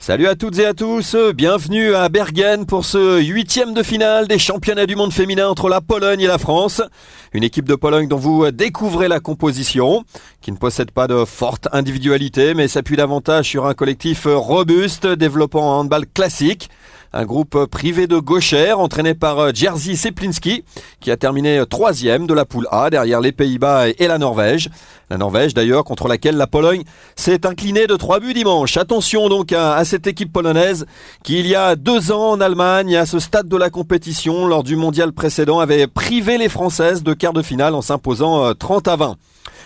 Salut à toutes et à tous, bienvenue à Bergen pour ce 8e de finale des championnats du monde féminin entre la Pologne et la France. Une équipe de Pologne dont vous découvrez la composition, qui ne possède pas de forte individualité mais s'appuie davantage sur un collectif robuste développant un handball classique. Un groupe privé de gauchères entraîné par Jerzy Seplinski qui a terminé 3e de la poule A derrière les Pays-Bas et la Norvège. La Norvège d'ailleurs contre laquelle la Pologne s'est inclinée de 3 buts dimanche. Attention donc à cette équipe polonaise qui il y a 2 ans en Allemagne à ce stade de la compétition lors du mondial précédent avait privé les Françaises de quart de finale en s'imposant 30-20.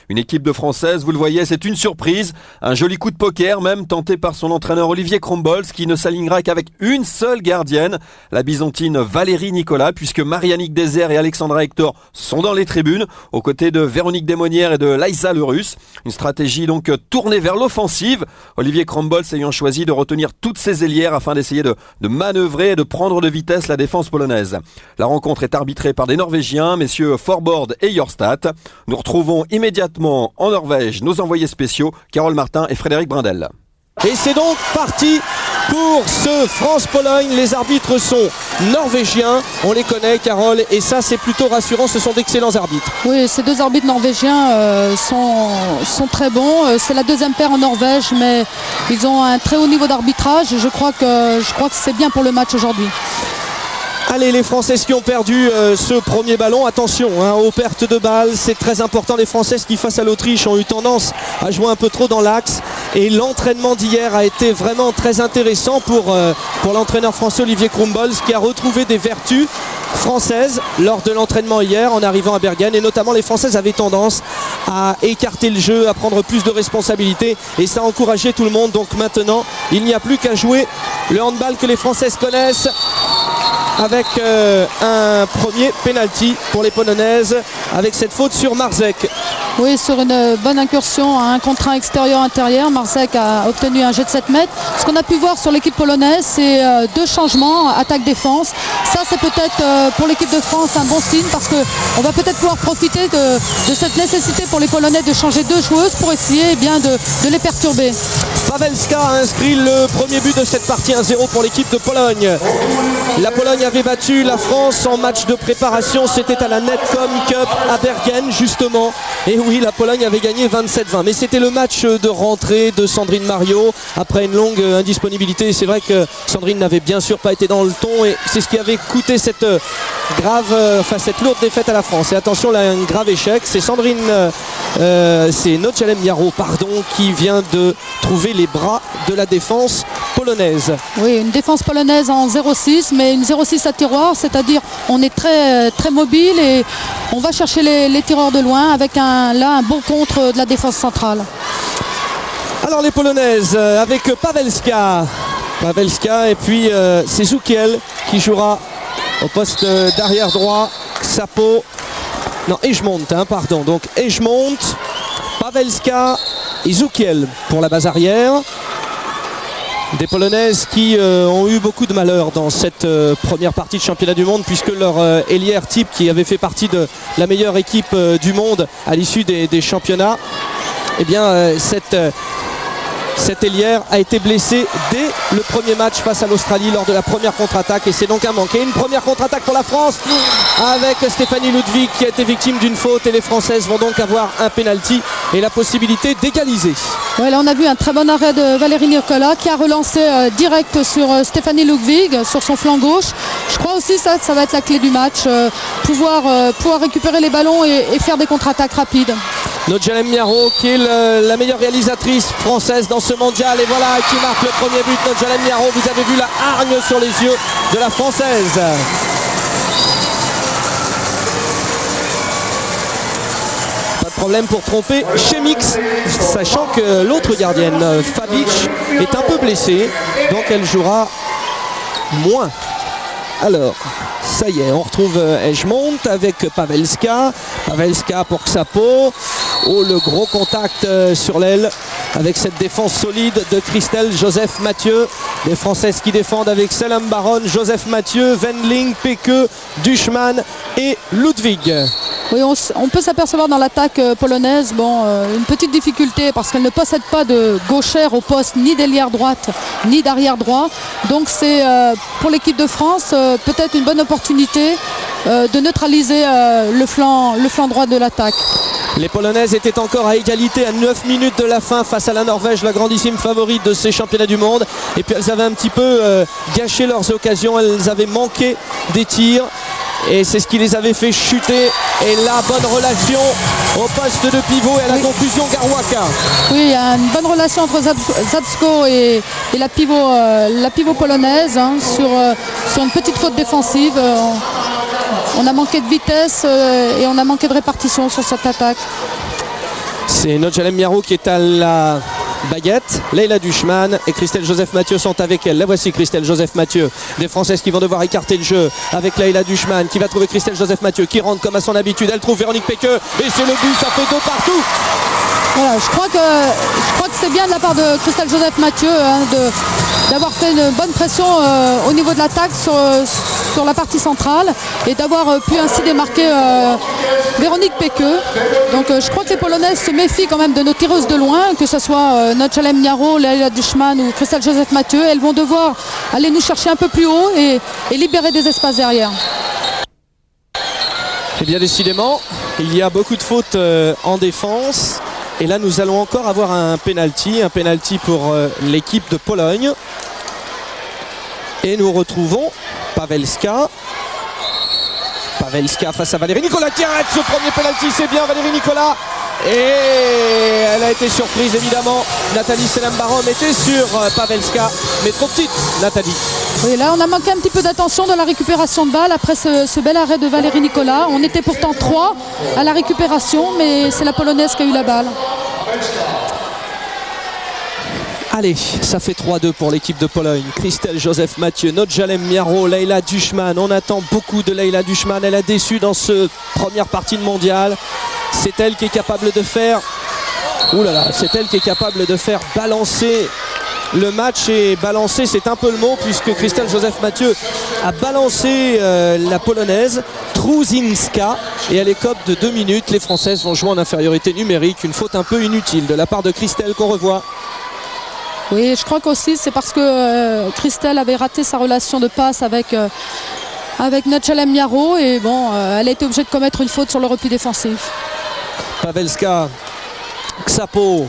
Une équipe de Françaises, vous le voyez, c'est une surprise. Un joli coup de poker même tenté par son entraîneur Olivier Krombolz qui ne s'alignera qu'avec une seule gardienne, la byzantine Valérie Nicolas, puisque Mariannick Désert et Alexandra Hector sont dans les tribunes, aux côtés de Véronique Desmonnières et de Laïsa Le Russe. Une stratégie donc tournée vers l'offensive, Olivier Krombolz ayant choisi de retenir toutes ses ailières afin d'essayer de manœuvrer et de prendre de vitesse la défense polonaise. La rencontre est arbitrée par des Norvégiens, messieurs Forbord et Jorstad. Nous retrouvons immédiatement en Norvège nos envoyés spéciaux Carole Martin et Frédéric Brindel. Et c'est donc parti pour ce France-Pologne. Les arbitres sont norvégiens, on les connaît Carole, et ça c'est plutôt rassurant, ce sont d'excellents arbitres. Oui, ces deux arbitres norvégiens sont très bons. C'est la deuxième paire en Norvège, mais ils ont un très haut niveau d'arbitrage. Je crois que c'est bien pour le match aujourd'hui. Allez, les Françaises qui ont perdu ce premier ballon, attention aux pertes de balles, c'est très important. Les Françaises qui face à l'Autriche ont eu tendance à jouer un peu trop dans l'axe, et l'entraînement d'hier a été vraiment très intéressant pour l'entraîneur français Olivier Krombolz qui a retrouvé des vertus françaises lors de l'entraînement hier en arrivant à Bergen, et notamment les Françaises avaient tendance à écarter le jeu, à prendre plus de responsabilités, et ça a encouragé tout le monde. Donc maintenant il n'y a plus qu'à jouer le handball que les Françaises connaissent, avec un premier penalty pour les Polonaises avec cette faute sur Marzek. Oui, sur une bonne incursion à un contre un extérieur-intérieur, Marzek a obtenu un jet de 7 mètres. Ce qu'on a pu voir sur l'équipe polonaise, c'est 2 changements, attaque-défense. Ça, c'est peut-être pour l'équipe de France un bon signe, parce qu'on va peut-être pouvoir profiter de cette nécessité pour les Polonais de changer 2 joueuses pour essayer de les perturber. Pavelska a inscrit le premier but de cette partie, 1-0 pour l'équipe de Pologne. La Pologne avait battu la France en match de préparation, c'était à la Netcom Cup à Bergen justement, et oui, la Pologne avait gagné 27-20, mais c'était le match de rentrée de Sandrine Mariot après une longue indisponibilité, et c'est vrai que Sandrine n'avait bien sûr pas été dans le ton, et c'est ce qui avait coûté cette lourde défaite à la France. Et attention, là, un grave échec, c'est c'est Nochalem Yaro qui vient de trouver les bras de la défense polonaise. Oui, une défense polonaise en 0-6, mais une 0-6 à tiroir, c'est-à-dire on est très, très mobile et on va chercher les tireurs de loin avec un bon contre de la défense centrale. Alors les Polonaises avec Pavelska et puis c'est Zukiel qui jouera au poste d'arrière droit. Egmont, donc Egmont, Pavelska et Zukiel pour la base arrière. Des Polonaises qui ont eu beaucoup de malheur dans cette première partie de championnat du monde, puisque leur ailière type, qui avait fait partie de la meilleure équipe du monde à l'issue des championnats, cette ailière a été blessée dès le premier match face à l'Australie lors de la première contre-attaque, et c'est donc un manqué. Une première contre-attaque pour la France avec Stéphanie Ludwig qui a été victime d'une faute, et les Françaises vont donc avoir un penalty et la possibilité d'égaliser. Ouais, là on a vu un très bon arrêt de Valérie Nicolas qui a relancé direct sur Stéphanie Ludwig sur son flanc gauche. Je crois aussi ça va être la clé du match, pouvoir récupérer les ballons et faire des contre-attaques rapides. Nochalem Yaro qui est la meilleure réalisatrice française dans ce mondial, et voilà qui marque le premier but. Nochalem Yaro, vous avez vu la hargne sur les yeux de la Française. Pas de problème pour tromper Chemix, sachant que l'autre gardienne, Fabic, est un peu blessée, donc elle jouera moins. Alors, ça y est, on retrouve Egmont avec Pavelska pour Xapo. Oh, le gros contact sur l'aile avec cette défense solide de Christelle Joseph Mathieu. Les Françaises qui défendent avec Selem Baron, Joseph Mathieu, Wendling, Peke, Duchman et Ludwig. Oui, on peut s'apercevoir dans l'attaque polonaise une petite difficulté parce qu'elle ne possède pas de gauchère au poste, ni d'ailière droite, ni d'arrière droit. Donc c'est pour l'équipe de France peut-être une bonne opportunité de neutraliser le flanc droit de l'attaque. Les Polonaises étaient encore à égalité à 9 minutes de la fin face à la Norvège, la grandissime favorite de ces championnats du monde. Et puis elles avaient un petit peu gâché leurs occasions, elles avaient manqué des tirs. Et c'est ce qui les avait fait chuter. Et la bonne relation au poste de pivot et à la conclusion Garwaka. Oui, il y a une bonne relation entre Zabsko et la pivot polonaise sur une petite faute défensive. On a manqué de vitesse et on a manqué de répartition sur cette attaque. C'est Nodjalem Miaro qui est à la baguette. Leila Dushman et Christelle Joseph-Mathieu sont avec elle. La voici, Christelle Joseph-Mathieu. Des Françaises qui vont devoir écarter le jeu avec Leila Dushman qui va trouver Christelle Joseph-Mathieu qui rentre comme à son habitude. Elle trouve Véronique Péqueux et c'est le but, ça fait 2 partout. Voilà, je crois que c'est bien de la part de Christelle Joseph-Mathieu d'avoir fait une bonne pression au niveau de l'attaque sur la partie centrale et d'avoir pu ainsi démarquer Véronique Péqueux. Donc je crois que les Polonaises se méfient quand même de nos tireuses de loin, que ce soit Nodjalem Miaro, Leila Dushman ou Christelle Joseph-Mathieu. Elles vont devoir aller nous chercher un peu plus haut et libérer des espaces derrière. Et bien décidément, il y a beaucoup de fautes en défense. Et là, nous allons encore avoir un penalty pour l'équipe de Pologne. Et nous retrouvons Pavelska. Pavelska face à Valérie Nicolas qui arrête ce premier penalty. C'est bien Valérie Nicolas. Et elle a été surprise évidemment. Nathalie Selam-Barom était sur Pavelska, mais trop petite Nathalie. Oui, là on a manqué un petit peu d'attention dans la récupération de balle après ce bel arrêt de Valérie Nicolas. On était pourtant 3 à la récupération, mais c'est la Polonaise qui a eu la balle. Allez, ça fait 3-2 pour l'équipe de Pologne. Christelle Joseph-Mathieu, Nodjalem Miaro, Leila Dushman. On attend beaucoup de Leila Dushman. Elle a déçu dans cette première partie de mondial. C'est elle qui est capable de faire... c'est elle qui est capable de faire balancer le match. Et balancer, c'est un peu le mot, puisque Christelle Joseph-Mathieu a balancé la Polonaise, Trusinska. Et elle écope de 2 minutes. Les Françaises vont jouer en infériorité numérique. Une faute un peu inutile de la part de Christelle qu'on revoit. Oui, je crois qu'aussi c'est parce que Christelle avait raté sa relation de passe avec Nodjalem Miaro et elle a été obligée de commettre une faute sur le repli défensif. Pavelska, Xapo,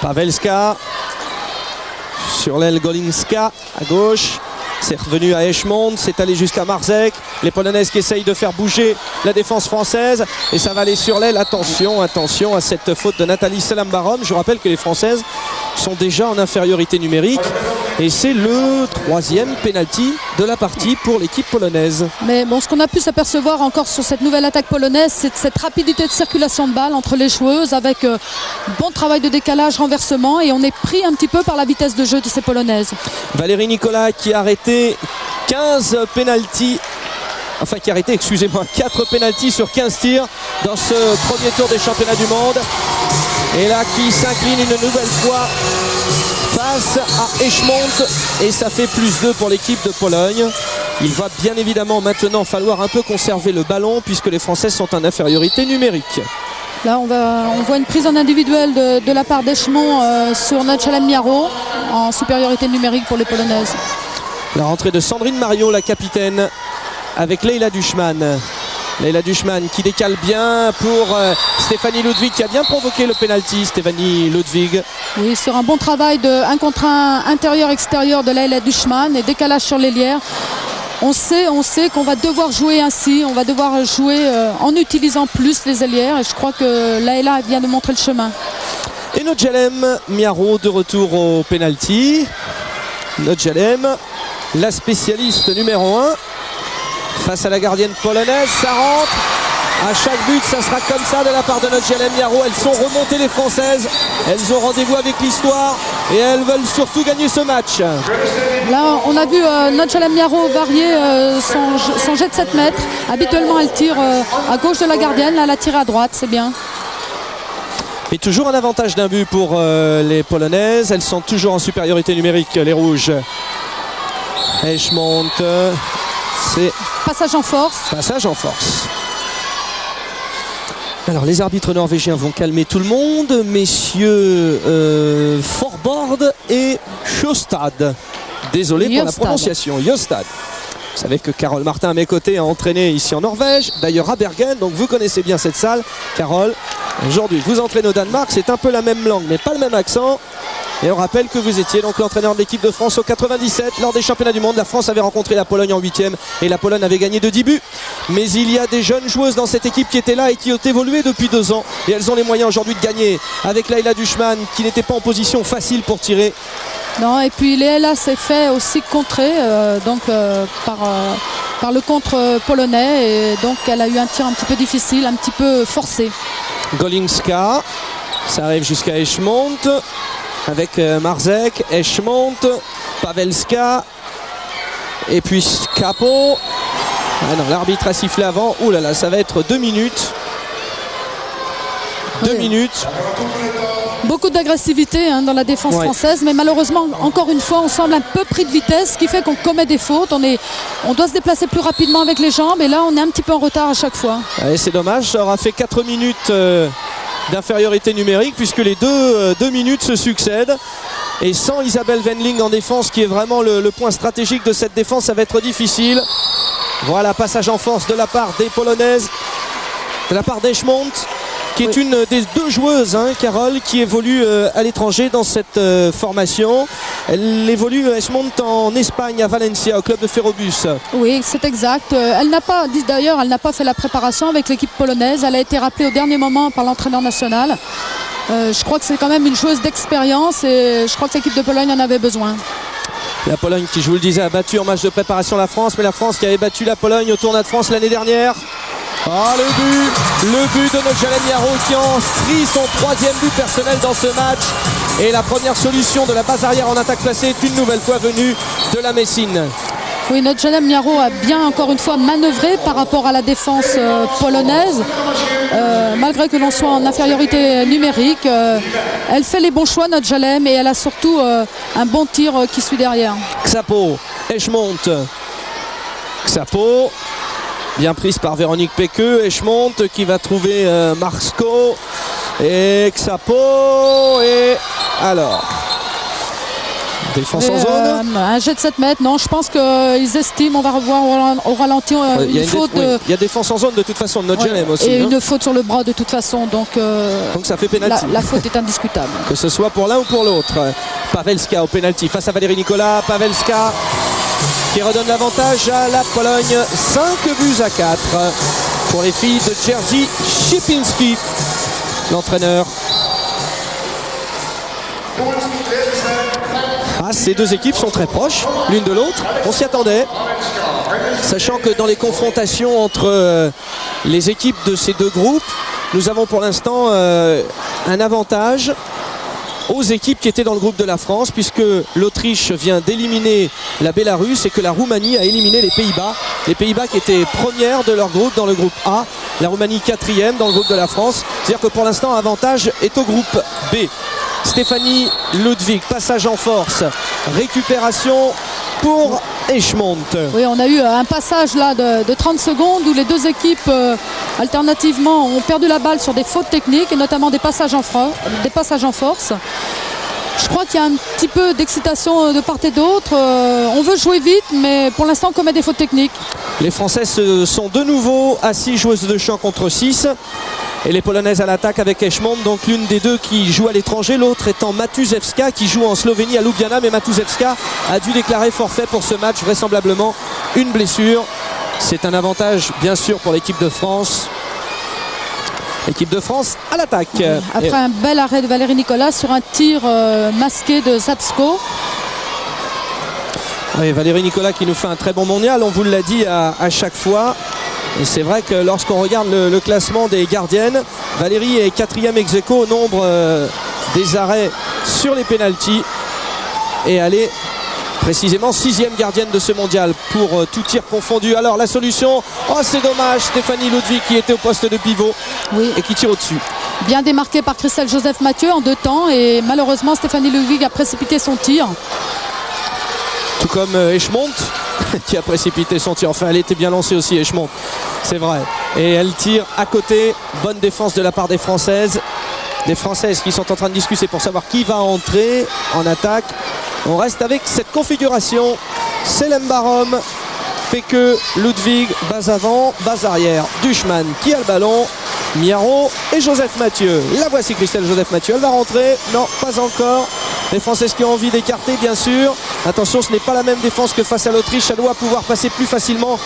Pavelska sur l'aile Golinska à gauche. C'est revenu à Eschmond, c'est allé jusqu'à Marzek. Les Polonaises qui essayent de faire bouger la défense française. Et ça va aller sur l'aile. Attention à cette faute de Nathalie Selam-Barom. Je vous rappelle que les Françaises sont déjà en infériorité numérique. Et c'est le 3e penalty de la partie pour l'équipe polonaise. Mais ce qu'on a pu s'apercevoir encore sur cette nouvelle attaque polonaise, c'est cette rapidité de circulation de balle entre les joueuses avec bon travail de décalage, renversement. Et on est pris un petit peu par la vitesse de jeu de ces Polonaises. Valérie Nicolas qui a arrêté 15 pénaltys. Enfin qui a arrêté, 4 pénaltys sur 15 tirs dans ce premier tour des championnats du monde. Et là qui s'incline une nouvelle fois face à Eschmont. Et ça fait +2 pour l'équipe de Pologne. Il va bien évidemment maintenant falloir un peu conserver le ballon puisque les Françaises sont en infériorité numérique. Là on voit une prise en individuel de la part d'Eschmont sur Nodjalem Miaro en supériorité numérique pour les Polonaises. La rentrée de Sandrine Mariot, la capitaine, avec Leila Dushman. Leila Dushman qui décale bien pour Stéphanie Ludwig qui a bien provoqué le penalty. Stéphanie Ludwig. Oui, sur un bon travail de 1 contre 1 intérieur-extérieur de Leila Dushman et décalage sur l'ailière. On sait qu'on va devoir jouer ainsi, on va devoir jouer en utilisant plus les ailières et je crois que Leila vient de montrer le chemin. Et Nodjalem Miaro de retour au penalty. Nodjalem, la spécialiste numéro 1 face à la gardienne polonaise, ça rentre. À chaque but, ça sera comme ça de la part de Nodjalem Miaro. Elles sont remontées les Françaises. Elles ont rendez-vous avec l'histoire et elles veulent surtout gagner ce match. Là, on a vu Nodjalem Miaro varier son jet de 7 mètres. Habituellement, elle tire à gauche de la gardienne. Là, elle a tiré à droite, c'est bien. Mais toujours un avantage d'un but pour les Polonaises. Elles sont toujours en supériorité numérique, les Rouges. Eschmont, c'est passage en force. Passage en force. Alors les arbitres norvégiens vont calmer tout le monde, messieurs Forbord et Sjostad. Désolé pour la prononciation, Sjostad. Vous savez que Carole Martin à mes côtés a entraîné ici en Norvège, d'ailleurs à Bergen, donc vous connaissez bien cette salle. Carole, aujourd'hui vous entraînez au Danemark, c'est un peu la même langue mais pas le même accent. Et on rappelle que vous étiez donc l'entraîneur de l'équipe de France au 97 lors des championnats du monde. La France avait rencontré la Pologne en 8e et la Pologne avait gagné de 10 buts. Mais il y a des jeunes joueuses dans cette équipe qui étaient là et qui ont évolué depuis 2 ans. Et elles ont les moyens aujourd'hui de gagner avec Laila Dushman qui n'était pas en position facile pour tirer. Non, et puis Léla s'est fait aussi contrer par le contre polonais. Et donc elle a eu un tir un petit peu difficile, un petit peu forcé. Golinska, ça arrive jusqu'à Eschmont. Avec Marzek, Eschmont, Pavelska et puis Capo. Ah non, l'arbitre a sifflé avant. Ouh là là, ça va être 2 minutes. 2 minutes. Beaucoup d'agressivité dans la défense française, mais malheureusement, encore une fois, on semble un peu pris de vitesse, ce qui fait qu'on commet des fautes. On doit se déplacer plus rapidement avec les jambes, et là, on est un petit peu en retard à chaque fois. Et c'est dommage, ça aura fait 4 minutes d'infériorité numérique, puisque les 2 minutes se succèdent. Et sans Isabelle Wendling en défense, qui est vraiment le point stratégique de cette défense, ça va être difficile. Voilà, passage en force de la part des Polonaises, de la part d'Eschmont, qui est une des 2 joueuses, Carole, qui évolue à l'étranger dans cette formation. Elle évolue Eschmont en Espagne, à Valencia, au club de Ferrobus. Oui, c'est exact. Elle n'a pas fait la préparation avec l'équipe polonaise. Elle a été rappelée au dernier moment par l'entraîneur national. Je crois que c'est quand même une joueuse d'expérience et je crois que l'équipe de Pologne en avait besoin. La Pologne qui, je vous le disais, a battu en match de préparation la France, mais la France qui avait battu la Pologne au tournoi de France l'année dernière. Ah, le but de notre Jalem Yaro qui inscrit son 3e but personnel dans ce match. Et la première solution de la base arrière en attaque placée est une nouvelle fois venue de la Messine. Oui, notre Jalem Yaro a bien encore une fois manœuvré par rapport à la défense polonaise. Malgré que l'on soit en infériorité numérique, elle fait les bons choix, notre Jalem, et elle a surtout un bon tir qui suit derrière. Xapo, Eschmont. Xapo, bien prise par Véronique Péqueux. Eschmont qui va trouver Marsko. Et Xapo. Et alors, défense en zone. Un jet de 7 mètres, non, je pense qu'ils estiment, on va revoir au ralenti une faute. Il y a défense en zone de toute façon de notre Jalem aussi. Et une faute sur le bras de toute façon, donc ça fait pénalty. La faute est indiscutable. Que ce soit pour l'un ou pour l'autre. Pavelska au pénalty face à Valérie Nicolas. Pavelska qui redonne l'avantage à la Pologne. 5 buts à 4 pour les filles de Jerzy Szypinski, l'entraîneur. Ces 2 équipes sont très proches l'une de l'autre, on s'y attendait, sachant que dans les confrontations entre les équipes de ces 2 groupes, nous avons pour l'instant un avantage aux équipes qui étaient dans le groupe de la France, puisque l'Autriche vient d'éliminer la Bélarus et que la Roumanie a éliminé les Pays-Bas qui étaient premières de leur groupe dans le groupe A, la Roumanie 4e dans le groupe de la France. C'est-à-dire que pour l'instant, avantage est au groupe B. Stéphanie Ludwig, passage en force, récupération pour Eschmont. Oui, on a eu un passage là de 30 secondes où les 2 équipes alternativement ont perdu la balle sur des fautes techniques et notamment des passages en force. Je crois qu'il y a un petit peu d'excitation de part et d'autre. On veut jouer vite, mais pour l'instant on commet des fautes techniques. Les Françaises sont de nouveau à 6 joueuses de champ contre 6. Et les Polonaises à l'attaque avec Eschmont, donc l'une des 2 qui joue à l'étranger, l'autre étant Matuzewska qui joue en Slovénie à Ljubljana, mais Matuzewska a dû déclarer forfait pour ce match, vraisemblablement une blessure. C'est un avantage bien sûr pour l'équipe de France. L'équipe de France à l'attaque. Après un bel arrêt de Valérie Nicolas sur un tir masqué de Sapsko. Oui, Valérie Nicolas qui nous fait un très bon mondial, on vous l'a dit à chaque fois. Et c'est vrai que lorsqu'on regarde le classement des gardiennes, Valérie est 4e ex-aequo au nombre des arrêts sur les pénaltys. Et elle est précisément 6e gardienne de ce mondial pour tout tir confondu. Alors la solution, c'est dommage, Stéphanie Ludwig qui était au poste de pivot et qui tire au-dessus. Bien démarqué par Christelle Joseph Mathieu en 2 temps et malheureusement Stéphanie Ludwig a précipité son tir. Tout comme Eschmont qui a précipité son tir. Enfin, elle était bien lancée aussi, Echemont. C'est vrai. Et elle tire à côté. Bonne défense de la part des Françaises. Des Françaises qui sont en train de discuter pour savoir qui va entrer en attaque. On reste avec cette configuration. Selem Barom, Peke, Ludwig, base avant, base arrière. Dushman qui a le ballon. Miaro et Joseph Mathieu. La voici Christelle Joseph Mathieu. Elle va rentrer. Non, pas encore. Les Françaises qui ont envie d'écarter, bien sûr. Attention, ce n'est pas la même défense que face à l'Autriche. Elle doit pouvoir passer plus facilement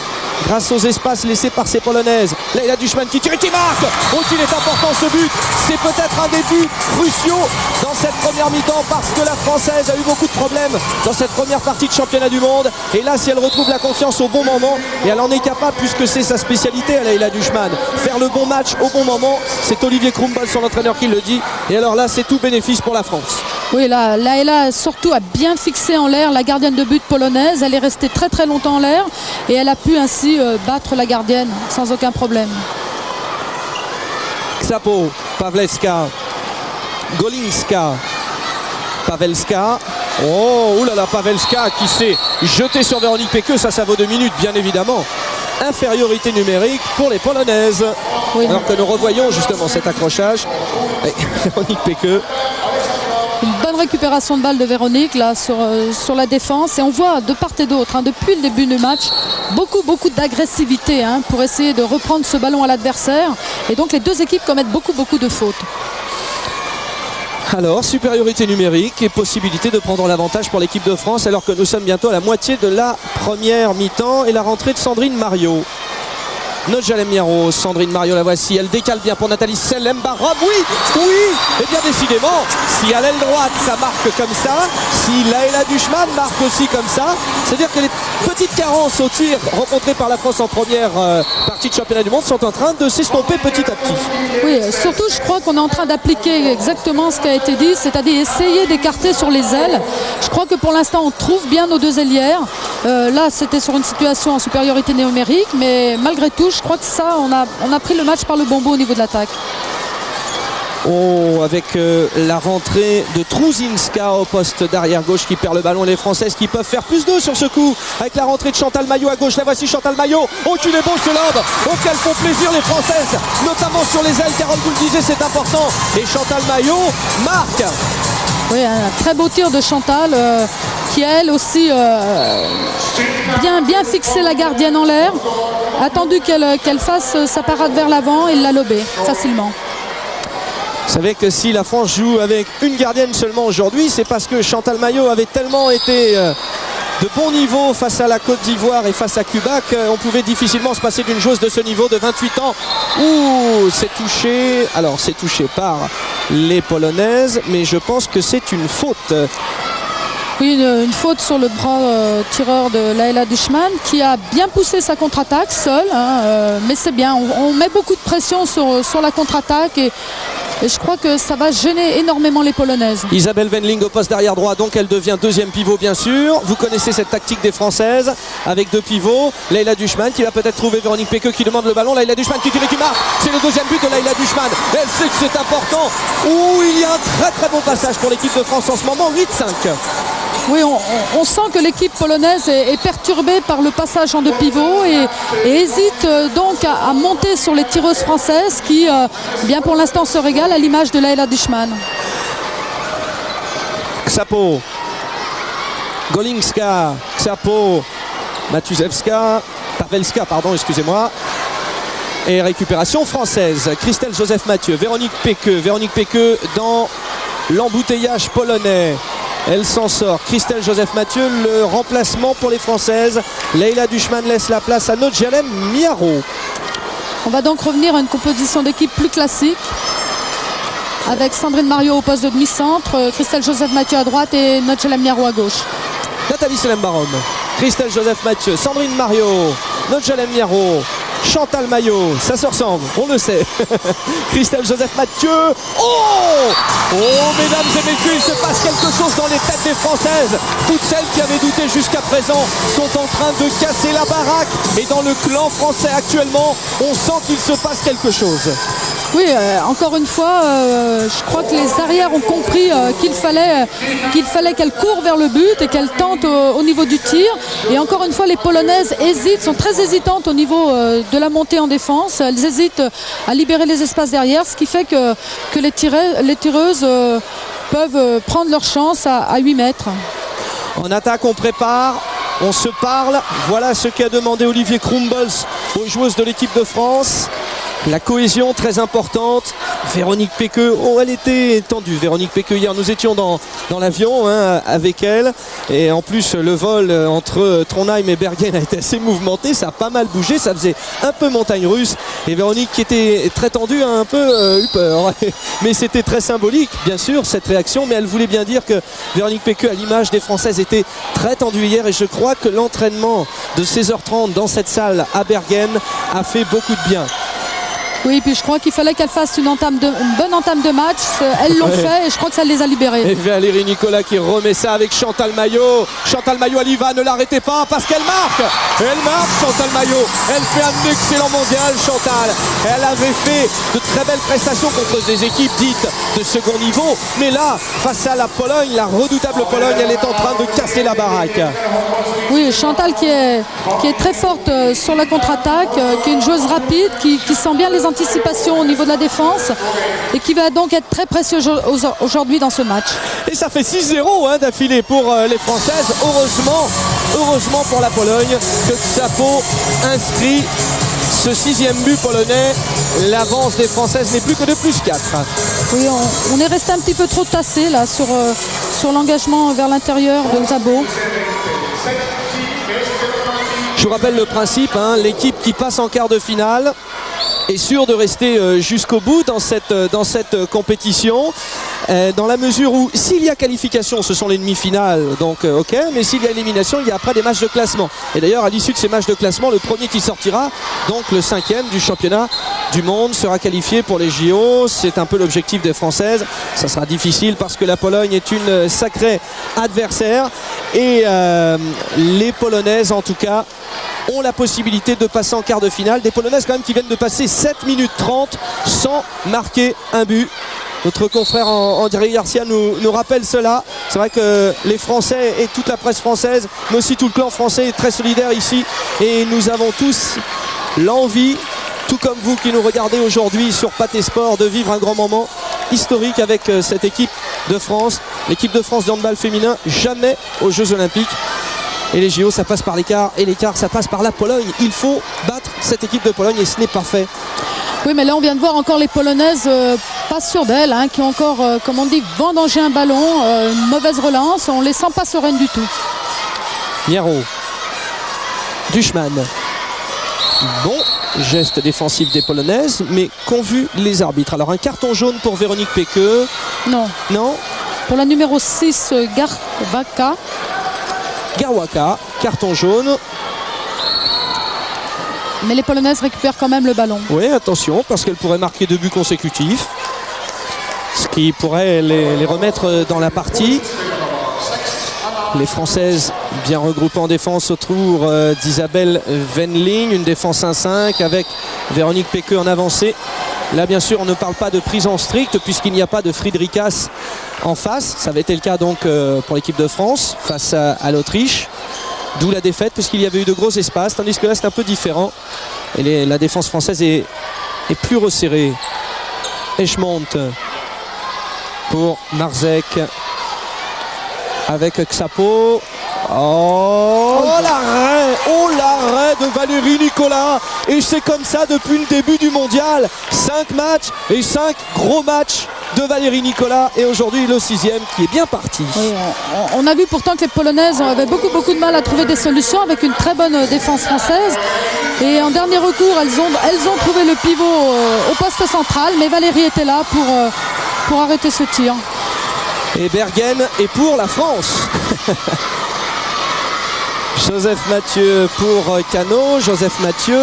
grâce aux espaces laissés par ces Polonaises. Leila Dushman qui tire et qui marque. Oh, qu'il est important ce but. C'est peut-être un des buts cruciaux dans cette première mi-temps parce que la Française a eu beaucoup de problèmes dans cette première partie de championnat du monde. Et là, si elle retrouve la confiance au bon moment, et elle en est capable puisque c'est sa spécialité à Leila Dushman, faire le bon match au bon moment, c'est Olivier Krumbal, son entraîneur, qui le dit. Et alors là, c'est tout bénéfice pour la France. Oui, là, Leila surtout a bien fixé en l'air la gardienne de but polonaise. Elle est restée très très longtemps en l'air et elle a pu ainsi battre la gardienne sans aucun problème. Ksapo, Pawlewska, Golinska, Pavelska. Oh, oulala, Pavelska qui s'est jeté sur Véronique Peke. Ça vaut 2 minutes, bien évidemment. Infériorité numérique pour les Polonaises. Oui, alors que nous revoyons justement cet accrochage. Et Véronique Peke. Une bonne récupération de balle de Véronique là sur la défense et on voit de part et d'autre depuis le début du match beaucoup d'agressivité pour essayer de reprendre ce ballon à l'adversaire et donc les deux équipes commettent beaucoup de fautes. Alors, supériorité numérique et possibilité de prendre l'avantage pour l'équipe de France alors que nous sommes bientôt à la moitié de la première mi-temps et la rentrée de Sandrine Mario. Nodjalem Miaro, Sandrine Mario, la voici, elle décale bien pour Nathalie Selem Barom, oui, et bien décidément, si à l'aile droite ça marque comme ça, si Leila Dushman marque aussi comme ça, c'est-à-dire que les petites carences au tir rencontrées par la France en première partie de championnat du monde sont en train de s'estomper petit à petit. Oui, surtout je crois qu'on est en train d'appliquer exactement ce qui a été dit, c'est-à-dire essayer d'écarter sur les ailes. Je crois que pour l'instant on trouve bien nos deux ailières. Là c'était sur une situation en supériorité numérique, mais malgré tout je crois que ça, on a pris le match par le bon bout au niveau de l'attaque. Oh, avec la rentrée de Trusinska au poste d'arrière gauche qui perd le ballon. Les Françaises qui peuvent faire plus 2 sur ce coup. Avec la rentrée de Chantal Maillot à gauche. La voici Chantal Maillot. Oh, qu'il est beau ce lob. Oh, qu'elles font plaisir les Françaises. Notamment sur les ailes. Carole vous le disiez, c'est important. Et Chantal Maillot marque. Oui, un très beau tir de Chantal qui a elle aussi bien fixé la gardienne en l'air. Attendu qu'elle fasse sa parade vers l'avant et l'a lobé facilement. Vous savez que si la France joue avec une gardienne seulement aujourd'hui, c'est parce que Chantal Maillot avait tellement été de bon niveau face à la Côte d'Ivoire et face à Cuba qu'on pouvait difficilement se passer d'une joueuse de ce niveau de 28 ans. Ouh, c'est touché. Alors c'est touché par les Polonaises, mais je pense que c'est une faute. Oui, une faute sur le bras tireur de Leila Dushman qui a bien poussé sa contre-attaque seule, mais c'est bien, on met beaucoup de pression sur la contre-attaque et je crois que ça va gêner énormément les Polonaises. Isabelle Wendling au poste d'arrière droit, donc elle devient deuxième pivot bien sûr. Vous connaissez cette tactique des Françaises avec 2 pivots. Leila Dushman qui va peut-être trouver Véronique Peke qui demande le ballon. Leila Dushman qui tire et qui marque. C'est le deuxième but de Leila Dushman. Elle sait que c'est important. Ouh, il y a un très bon passage pour l'équipe de France en ce moment, 8-5. Oui, on sent que l'équipe polonaise est perturbée par le passage en 2 pivots et hésite donc à monter sur les tireuses françaises qui, bien pour l'instant, se régalent à l'image de Leila Dushman. Ksapo, Golinska, Ksapo, Matuzewska, Pawelska, pardon, excusez-moi. Et récupération française. Christelle Joseph Mathieu, Véronique Peke dans l'embouteillage polonais. Elle s'en sort. Christelle Joseph Mathieu, le remplacement pour les Françaises. Leila Dushman laisse la place à Nodjalem Miaro. On va donc revenir à une composition d'équipe plus classique avec Sandrine Mario au poste de demi-centre, Christelle Joseph Mathieu à droite et Nodjalem Miaro à gauche. Nathalie Selem Barom, Christelle Joseph Mathieu, Sandrine Mario, Nodjalem Miaro, Chantal Maillot, ça se ressemble, on le sait. Christelle Joseph Mathieu. Oh, mesdames et messieurs, il se passe quelque chose dans les têtes des Françaises. Toutes celles qui avaient douté jusqu'à présent sont en train de casser la baraque. Et dans le clan français actuellement, on sent qu'il se passe quelque chose. Oui, encore une fois, je crois que les arrières ont compris qu'il fallait qu'elles courent vers le but et qu'elles tentent au niveau du tir. Et encore une fois, les Polonaises hésitent, sont très hésitantes au niveau de la montée en défense. Elles hésitent à libérer les espaces derrière, ce qui fait que les tireuses peuvent prendre leur chance à 8 mètres. En attaque, on prépare, on se parle. Voilà ce qu'a demandé Olivier Krumbles aux joueuses de l'équipe de France. La cohésion très importante. Véronique Péqueux, elle était tendue. Véronique Péqueux, hier nous étions dans l'avion avec elle. Et en plus le vol entre Trondheim et Bergen a été assez mouvementé. Ça a pas mal bougé, ça faisait un peu montagne russe. Et Véronique qui était très tendue a un peu eu peur. Mais c'était très symbolique bien sûr cette réaction. Mais elle voulait bien dire que Véronique Péqueux, à l'image des Françaises, était très tendue hier. Et je crois que l'entraînement de 16h30 dans cette salle à Bergen a fait beaucoup de bien. Oui, puis je crois qu'il fallait qu'elles fassent une bonne entame de match. Elles l'ont fait et je crois que ça les a libérées. Et Valérie Nicolas qui remet ça avec Chantal Maillot. Chantal Maillot, elle y va, ne l'arrêtez pas parce qu'elle marque. Elle marque, Chantal Maillot. Elle fait un excellent mondial, Chantal. Elle avait fait de très belles prestations contre des équipes dites de second niveau. Mais là, face à la Pologne, la redoutable Pologne, elle est en train de casser la baraque. Oui, Chantal qui est très forte sur la contre-attaque, qui est une joueuse rapide, qui sent bien les anticipations au niveau de la défense et qui va donc être très précieux aujourd'hui dans ce match. Et ça fait 6-0 d'affilée pour les Françaises. Heureusement pour la Pologne que Xapo inscrit ce 6e but polonais. L'avance des Françaises n'est plus que de +4. Oui, on est resté un petit peu trop tassé là sur l'engagement vers l'intérieur de Xabo. Je vous rappelle le principe, l'équipe qui passe en quart de finale est sûre de rester jusqu'au bout dans cette compétition, dans la mesure où s'il y a qualification, ce sont les demi-finales, donc ok, mais s'il y a élimination, il y a après des matchs de classement. Et d'ailleurs, à l'issue de ces matchs de classement, le premier qui sortira, donc le 5e du championnat du monde, sera qualifié pour les JO. C'est un peu l'objectif des Françaises. Ça sera difficile parce que la Pologne est une sacrée adversaire et les Polonaises, en tout cas, ont la possibilité de passer en quart de finale. Des Polonaises quand même qui viennent de passer 7 minutes 30 sans marquer un but. Notre confrère André Garcia nous rappelle cela. C'est vrai que les Français et toute la presse française, mais aussi tout le clan français est très solidaire ici. Et nous avons tous l'envie, tout comme vous qui nous regardez aujourd'hui sur Pathé Sport, de vivre un grand moment historique avec cette équipe de France. L'équipe de France de handball féminin, jamais aux Jeux Olympiques. Et les JO, ça passe par l'écart, et l'écart, ça passe par la Pologne. Il faut battre cette équipe de Pologne et ce n'est pas fait. Oui, mais là, on vient de voir encore les Polonaises pas sûres d'elles, qui ont encore, comme on dit, vendangé un ballon, une mauvaise relance. On ne les sent pas sereines du tout. Miero. Dushman. Bon geste défensif des Polonaises, mais qu'ont vu les arbitres? Alors, un carton jaune pour Véronique Péqueux. Non. Non. Pour la numéro 6, Garwaka. Garwaka, carton jaune. Mais les Polonaises récupèrent quand même le ballon. Oui, attention, parce qu'elles pourraient marquer 2 buts consécutifs. Ce qui pourrait les remettre dans la partie. Les Françaises bien regroupées en défense autour d'Isabelle Wendling. Une défense 1-5 avec Véronique Péqueux en avancée. Là, bien sûr, on ne parle pas de prise en strict puisqu'il n'y a pas de Friedrichs en face. Ça avait été le cas donc pour l'équipe de France face à l'Autriche. D'où la défaite puisqu'il y avait eu de gros espaces. Tandis que là, c'est un peu différent. Et la défense française est plus resserrée. Eschmont pour Marzek avec Xapo. Oh l'arrêt de Valérie Nicolas. Et c'est comme ça depuis le début du mondial. 5 matchs et 5 gros matchs de Valérie Nicolas. Et aujourd'hui le 6e qui est bien parti. Oui, on a vu pourtant que les Polonaises avaient beaucoup de mal à trouver des solutions avec une très bonne défense française. Et en dernier recours, elles ont trouvé le pivot au poste central. Mais Valérie était là pour arrêter ce tir. Et Bergen est pour la France. Joseph Mathieu pour Cano. Joseph Mathieu.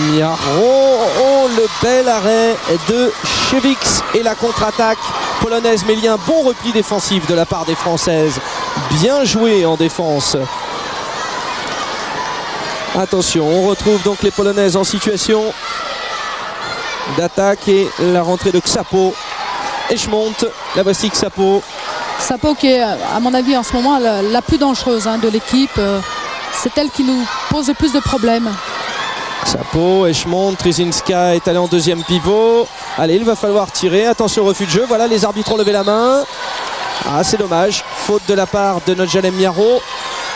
Miaro. Oh, le bel arrêt de Chevix et la contre-attaque polonaise. Mais il y a un bon repli défensif de la part des Françaises. Bien joué en défense. Attention, on retrouve donc les Polonaises en situation d'attaque et la rentrée de Xapo. Eschmont, la voici Xapo. Xapo qui est à mon avis en ce moment la plus dangereuse de l'équipe. C'est elle qui nous pose le plus de problèmes. Xapo, Eschmont, Trzynska est allé en deuxième pivot. Allez, il va falloir tirer. Attention au refus de jeu. Voilà, les arbitres ont levé la main. Ah, c'est dommage. Faute de la part de Nodjalem Miaro.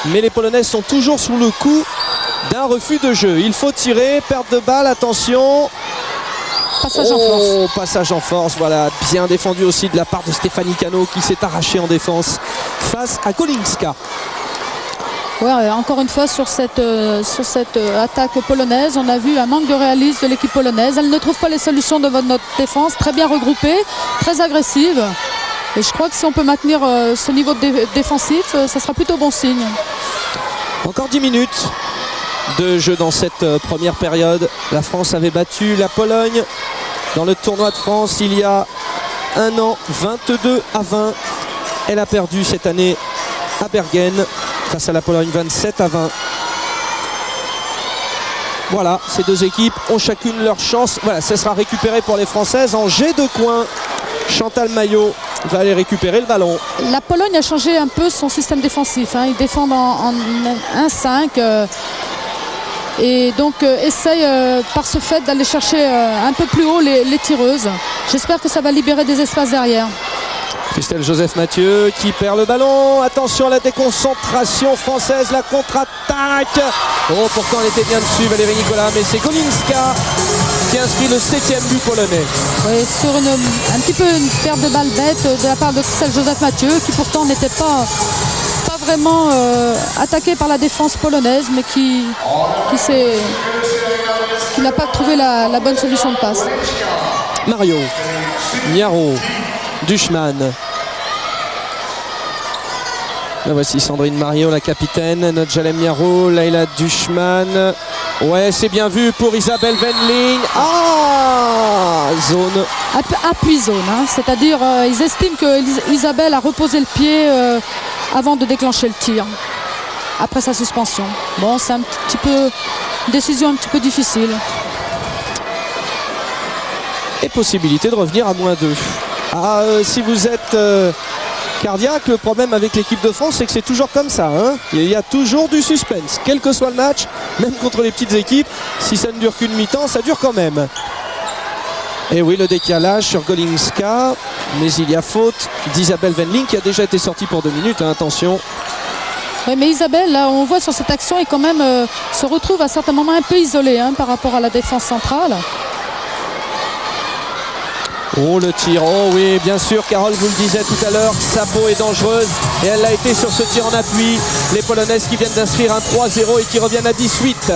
Mais les Polonaises sont toujours sous le coup d'un refus de jeu. Il faut tirer. Perte de balle. Attention. Passage en force. Passage en force. Voilà, bien défendu aussi de la part de Stéphanie Cano qui s'est arrachée en défense face à Kolinska. Ouais, encore une fois sur cette attaque polonaise, on a vu un manque de réalisme de l'équipe polonaise. Elle ne trouve pas les solutions devant notre défense, très bien regroupée, très agressive. Et je crois que si on peut maintenir ce niveau défensif, ça sera plutôt bon signe. Encore 10 minutes de jeu dans cette première période. La France avait battu la Pologne dans le tournoi de France il y a un an, 22-20. Elle a perdu cette année à Bergen face à la Pologne, 27-20. Voilà, ces deux équipes ont chacune leur chance. Voilà, ça sera récupéré pour les Françaises en jet de coin. Chantal Maillot va aller récupérer le ballon. La Pologne a changé un peu son système défensif. Ils défendent en 1-5 et donc essaye par ce fait d'aller chercher un peu plus haut les tireuses. J'espère que ça va libérer des espaces derrière. Christelle Joseph-Mathieu qui perd le ballon. Attention à la déconcentration française, la contre-attaque. Oh, pourtant elle était bien dessus, Valérie Nicolas, mais c'est Kolinska qui inscrit le 7e but polonais. Oui, sur un petit peu une perte de balle bête de la part de Christelle Joseph-Mathieu, qui pourtant n'était pas vraiment attaquée par la défense polonaise, mais qui n'a pas trouvé la bonne solution de passe. Mario, Miaro, Dushman. Là voici Sandrine Mario, la capitaine, Nodjalem Miaro, Laila Dushman. Ouais, c'est bien vu pour Isabelle Wendling. Ah, zone. Appui zone, c'est-à-dire ils estiment que Isabelle a reposé le pied avant de déclencher le tir, après sa suspension. Bon, c'est une décision un petit peu difficile. Et possibilité de revenir à -2. Ah, si vous êtes cardiaque, le problème avec l'équipe de France, c'est que c'est toujours comme ça. Il y a toujours du suspense, quel que soit le match, même contre les petites équipes. Si ça ne dure qu'une mi-temps, ça dure quand même. Et oui, le décalage sur Golinska, mais il y a faute d'Isabelle Wendling qui a déjà été sortie pour 2 minutes. Attention. Oui, mais Isabelle, là, on voit sur cette action, et quand même se retrouve à certains moments un peu isolée par rapport à la défense centrale. Oh, le tir, oh oui, bien sûr, Carole vous le disait tout à l'heure, Xapo est dangereuse et elle a été sur ce tir en appui. Les Polonaises qui viennent d'inscrire un 3-0 et qui reviennent à 18.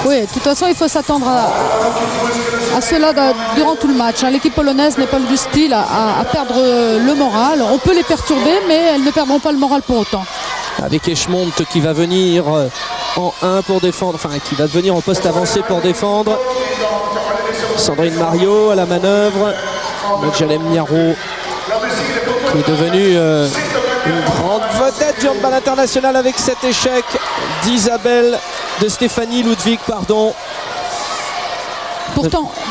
Oui, de toute façon, il faut s'attendre à cela durant tout le match. L'équipe polonaise n'est pas du style à perdre le moral. On peut les perturber, mais elles ne perdront pas le moral pour autant. Avec Eschmont qui va venir en 1 pour défendre, enfin qui va venir en poste avancé pour défendre. Sandrine Mario à la manœuvre. Nodjalem Miaro qui est devenu une grande vedette du handball international avec cet échec de Stéphanie Ludwig, pardon.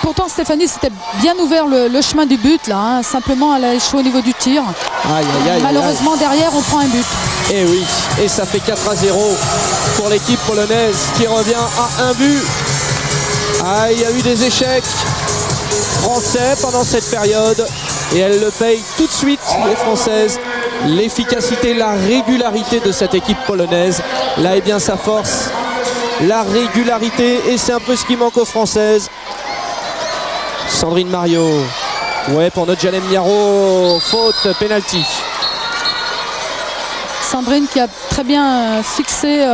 Pourtant Stéphanie s'était bien ouvert le chemin du but là, simplement elle a échoué au niveau du tir. Malheureusement derrière on prend un but. Et oui, et ça fait 4-0 pour l'équipe polonaise qui revient à 1 but. Ah, il y a eu des échecs français pendant cette période et elle le paye tout de suite, les Françaises. L'efficacité, la régularité de cette équipe polonaise, là est bien sa force, la régularité, et c'est un peu ce qui manque aux Françaises. Sandrine Mario, ouais, pour Nodjalem Miaro, faute, penalty. Sandrine qui a très bien fixé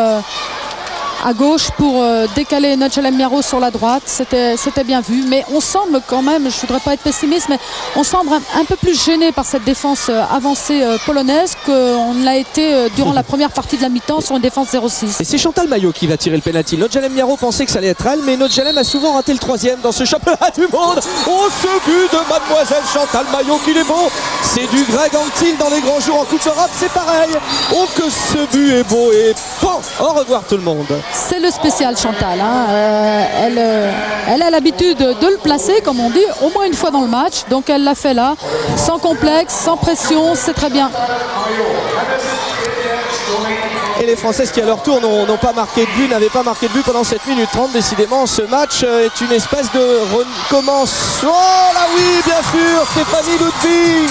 à gauche pour décaler Nodjalem Miaro sur la droite. C'était bien vu, mais on semble quand même, je ne voudrais pas être pessimiste, mais on semble un peu plus gêné par cette défense avancée polonaise qu'on l'a été durant la première partie de la mi-temps sur une défense 0-6. Et c'est Chantal Maillot qui va tirer le pénalty. Nodjalem Miaro pensait que ça allait être elle, mais Nodjalem a souvent raté le 3e dans ce championnat du monde. Oh, ce but de mademoiselle Chantal Maillot qu'il est beau. C'est du Greg Anquetil dans les grands jours en Coupe d'Europe, c'est pareil. Oh, que ce but est beau, et bon, au revoir tout le monde. C'est le spécial Chantal. Elle a l'habitude de le placer, comme on dit, au moins une fois dans le match. Donc elle l'a fait là, sans complexe, sans pression, c'est très bien. Et les Françaises qui à leur tour n'ont pas marqué de but, n'avaient pas marqué de but pendant 7 minutes 30. Décidément, ce match est une espèce de recommence. Oh là oui, bien sûr, Stéphanie Ludwig,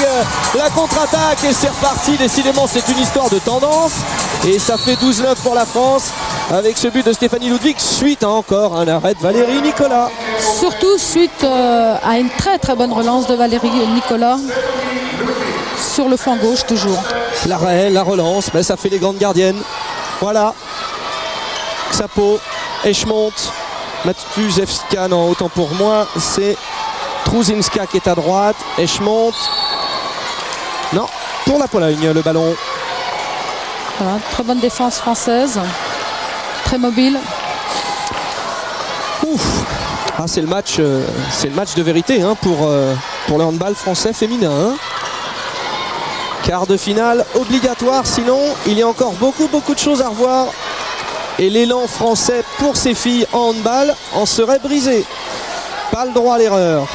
la contre-attaque et c'est reparti. Décidément, c'est une histoire de tendance. Et ça fait 12-9 pour la France avec ce but de Stéphanie Ludwig suite à encore un arrêt de Valérie Nicolas. Surtout suite à une très très bonne relance de Valérie Nicolas sur le flanc gauche toujours. L'arrêt, la relance, mais ça fait les grandes gardiennes. Voilà. Xapo, Eschmont, Matuzewska, non, autant pour moi, c'est Trusinska qui est à droite. Eschmont, non, pour la Pologne, le ballon. Voilà, très bonne défense française, très mobile. Ouf. Ah, c'est le match de vérité hein, pour le handball français féminin. Hein. Quart de finale obligatoire, sinon il y a encore beaucoup de choses à revoir. Et l'élan français pour ces filles en handball en serait brisé. Pas le droit à l'erreur.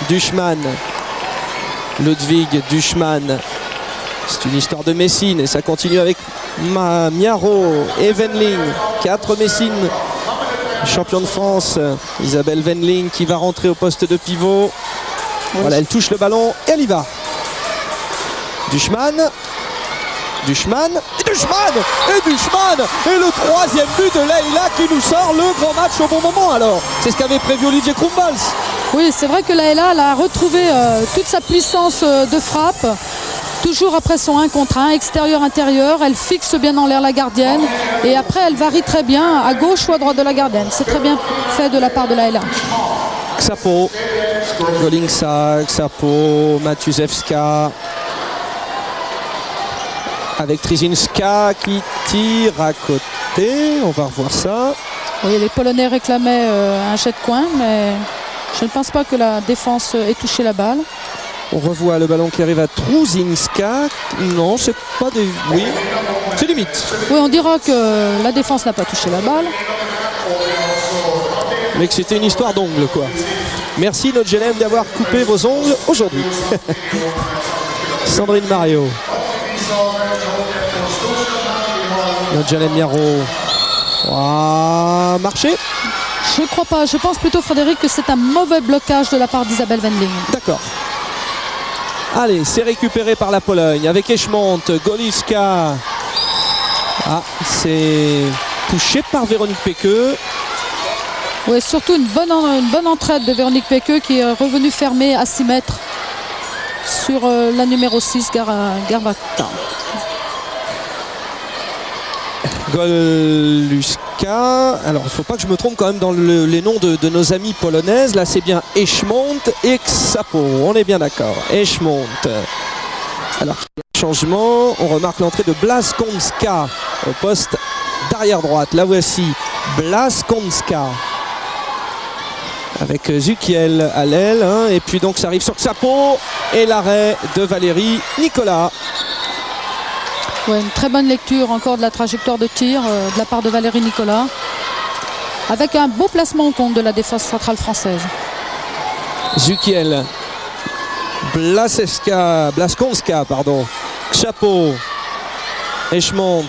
Dushman, Ludwig, Dushman. C'est une histoire de Messine et ça continue avec Miaro et Wendling. 4 Messines. Champion de France, Isabelle Wendling qui va rentrer au poste de pivot. Voilà, elle touche le ballon et elle y va. Dushman et Dushman et le troisième but de Leïla qui nous sort le grand match au bon moment alors. C'est ce qu'avait prévu Olivier Krumbals. Oui, c'est vrai que Leïla a retrouvé toute sa puissance de frappe. Toujours après son 1 contre 1, extérieur-intérieur, elle fixe bien en l'air la gardienne et après elle varie très bien à gauche ou à droite de la gardienne. C'est très bien fait de la part de Leïla. Xapo, Golinsa, Xapo, Matuzewska. Avec Trzynska qui tire à côté. On va revoir ça. Oui, les Polonais réclamaient un jet de coin, mais je ne pense pas que la défense ait touché la balle. On revoit le ballon qui arrive à Trzynska. Non, c'est pas des... Oui, c'est limite. Oui, on dira que la défense n'a pas touché la balle. Mais que c'était une histoire d'ongles, quoi. Merci, notre GLM, d'avoir coupé vos ongles aujourd'hui. Sandrine Mario. Notre Jalem Miaro a marché. Je ne crois pas. Je pense plutôt, Frédéric, que c'est un mauvais blocage de la part d'Isabelle Wendling. D'accord. Allez, c'est récupéré par la Pologne avec Eschmont, Goliska. Ah, c'est touché par Véronique Péqueux. Oui, surtout une bonne entraide de Véronique Péqueux qui est revenue fermer à 6 mètres sur la numéro 6, Garbata. Goluska. Alors il ne faut pas que je me trompe quand même dans les noms de nos amis polonaises. Là c'est bien Eschmont et Xapo. On est bien d'accord. Eschmont. Alors changement. On remarque l'entrée de Blaskonska au poste d'arrière droite. La voici. Blaskonska. Avec Zukiel à l'aile. Hein. Et puis donc ça arrive sur Xapo. Et l'arrêt de Valérie Nicolas. Ouais, une très bonne lecture encore de la trajectoire de tir de la part de Valérie Nicolas. Avec un beau placement au compte de la défense centrale française. Zukiel. Blaskonska, pardon. Xapo. Eschmont.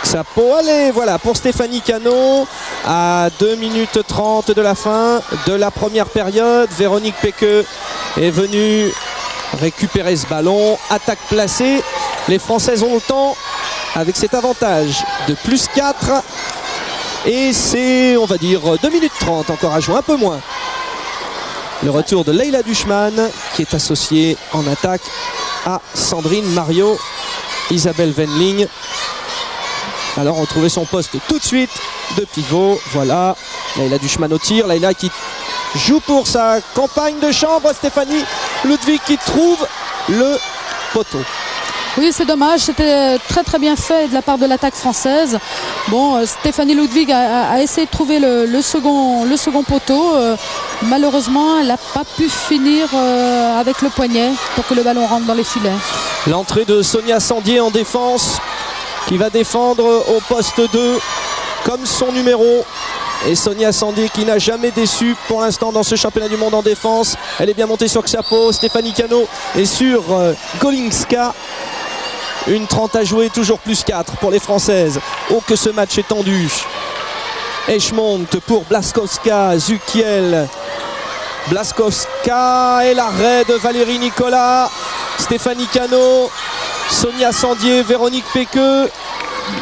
Xapo. Allez, voilà, pour Stéphanie Cano. À 2 minutes 30 de la fin de la première période. Véronique Péqueux est venue récupérer ce ballon. Attaque placée. Les Françaises ont le temps avec cet avantage de plus 4. Et c'est, on va dire, 2 minutes 30 encore à jouer, un peu moins. Le retour de Leïla Dushman qui est associée en attaque à Sandrine Mario. Isabelle Wendling. Alors retrouver son poste tout de suite de pivot. Voilà, Leïla Dushman au tir. Leïla qui joue pour sa compagne de chambre, Stéphanie Ludwig, qui trouve le poteau. Oui, c'est dommage, c'était très bien fait de la part de l'attaque française. Bon, Stéphanie Ludwig a essayé de trouver le second poteau. Malheureusement, elle n'a pas pu finir avec le poignet pour que le ballon rentre dans les filets. L'entrée de Sonia Sandier en défense, qui va défendre au poste 2. comme son numéro. Et Sonia Sandier qui n'a jamais déçu pour l'instant dans ce championnat du monde en défense. Elle est bien montée sur Xapo. Stéphanie Cano est sur Golinska. Une 30 à jouer, toujours plus 4 pour les Françaises. Oh que ce match est tendu. Eschmont pour Blaskowska, Zukiel. Blaskowska et l'arrêt de Valérie Nicolas. Stéphanie Cano, Sonia Sandier, Véronique Péqueux.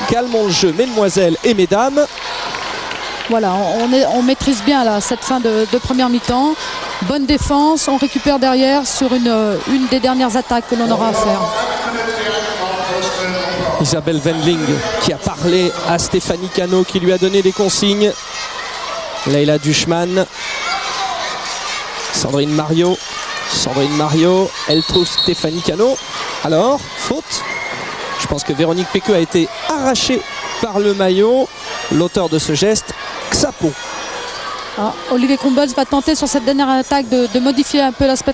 Calmons le jeu, mesdemoiselles et mesdames. Voilà, on maîtrise bien là, cette fin de première mi-temps. Bonne défense, on récupère derrière sur une des dernières attaques que l'on aura à faire. Isabelle Wendling qui a parlé à Stéphanie Cano qui lui a donné des consignes. Leila Dushman. Sandrine Mario, elle trouve Stéphanie Cano. Alors, faute. Je pense que Véronique Péqueux a été arrachée par le maillot. L'auteur de ce geste, Xapo. Olivier Krumbels va tenter sur cette dernière attaque de modifier un peu l'aspect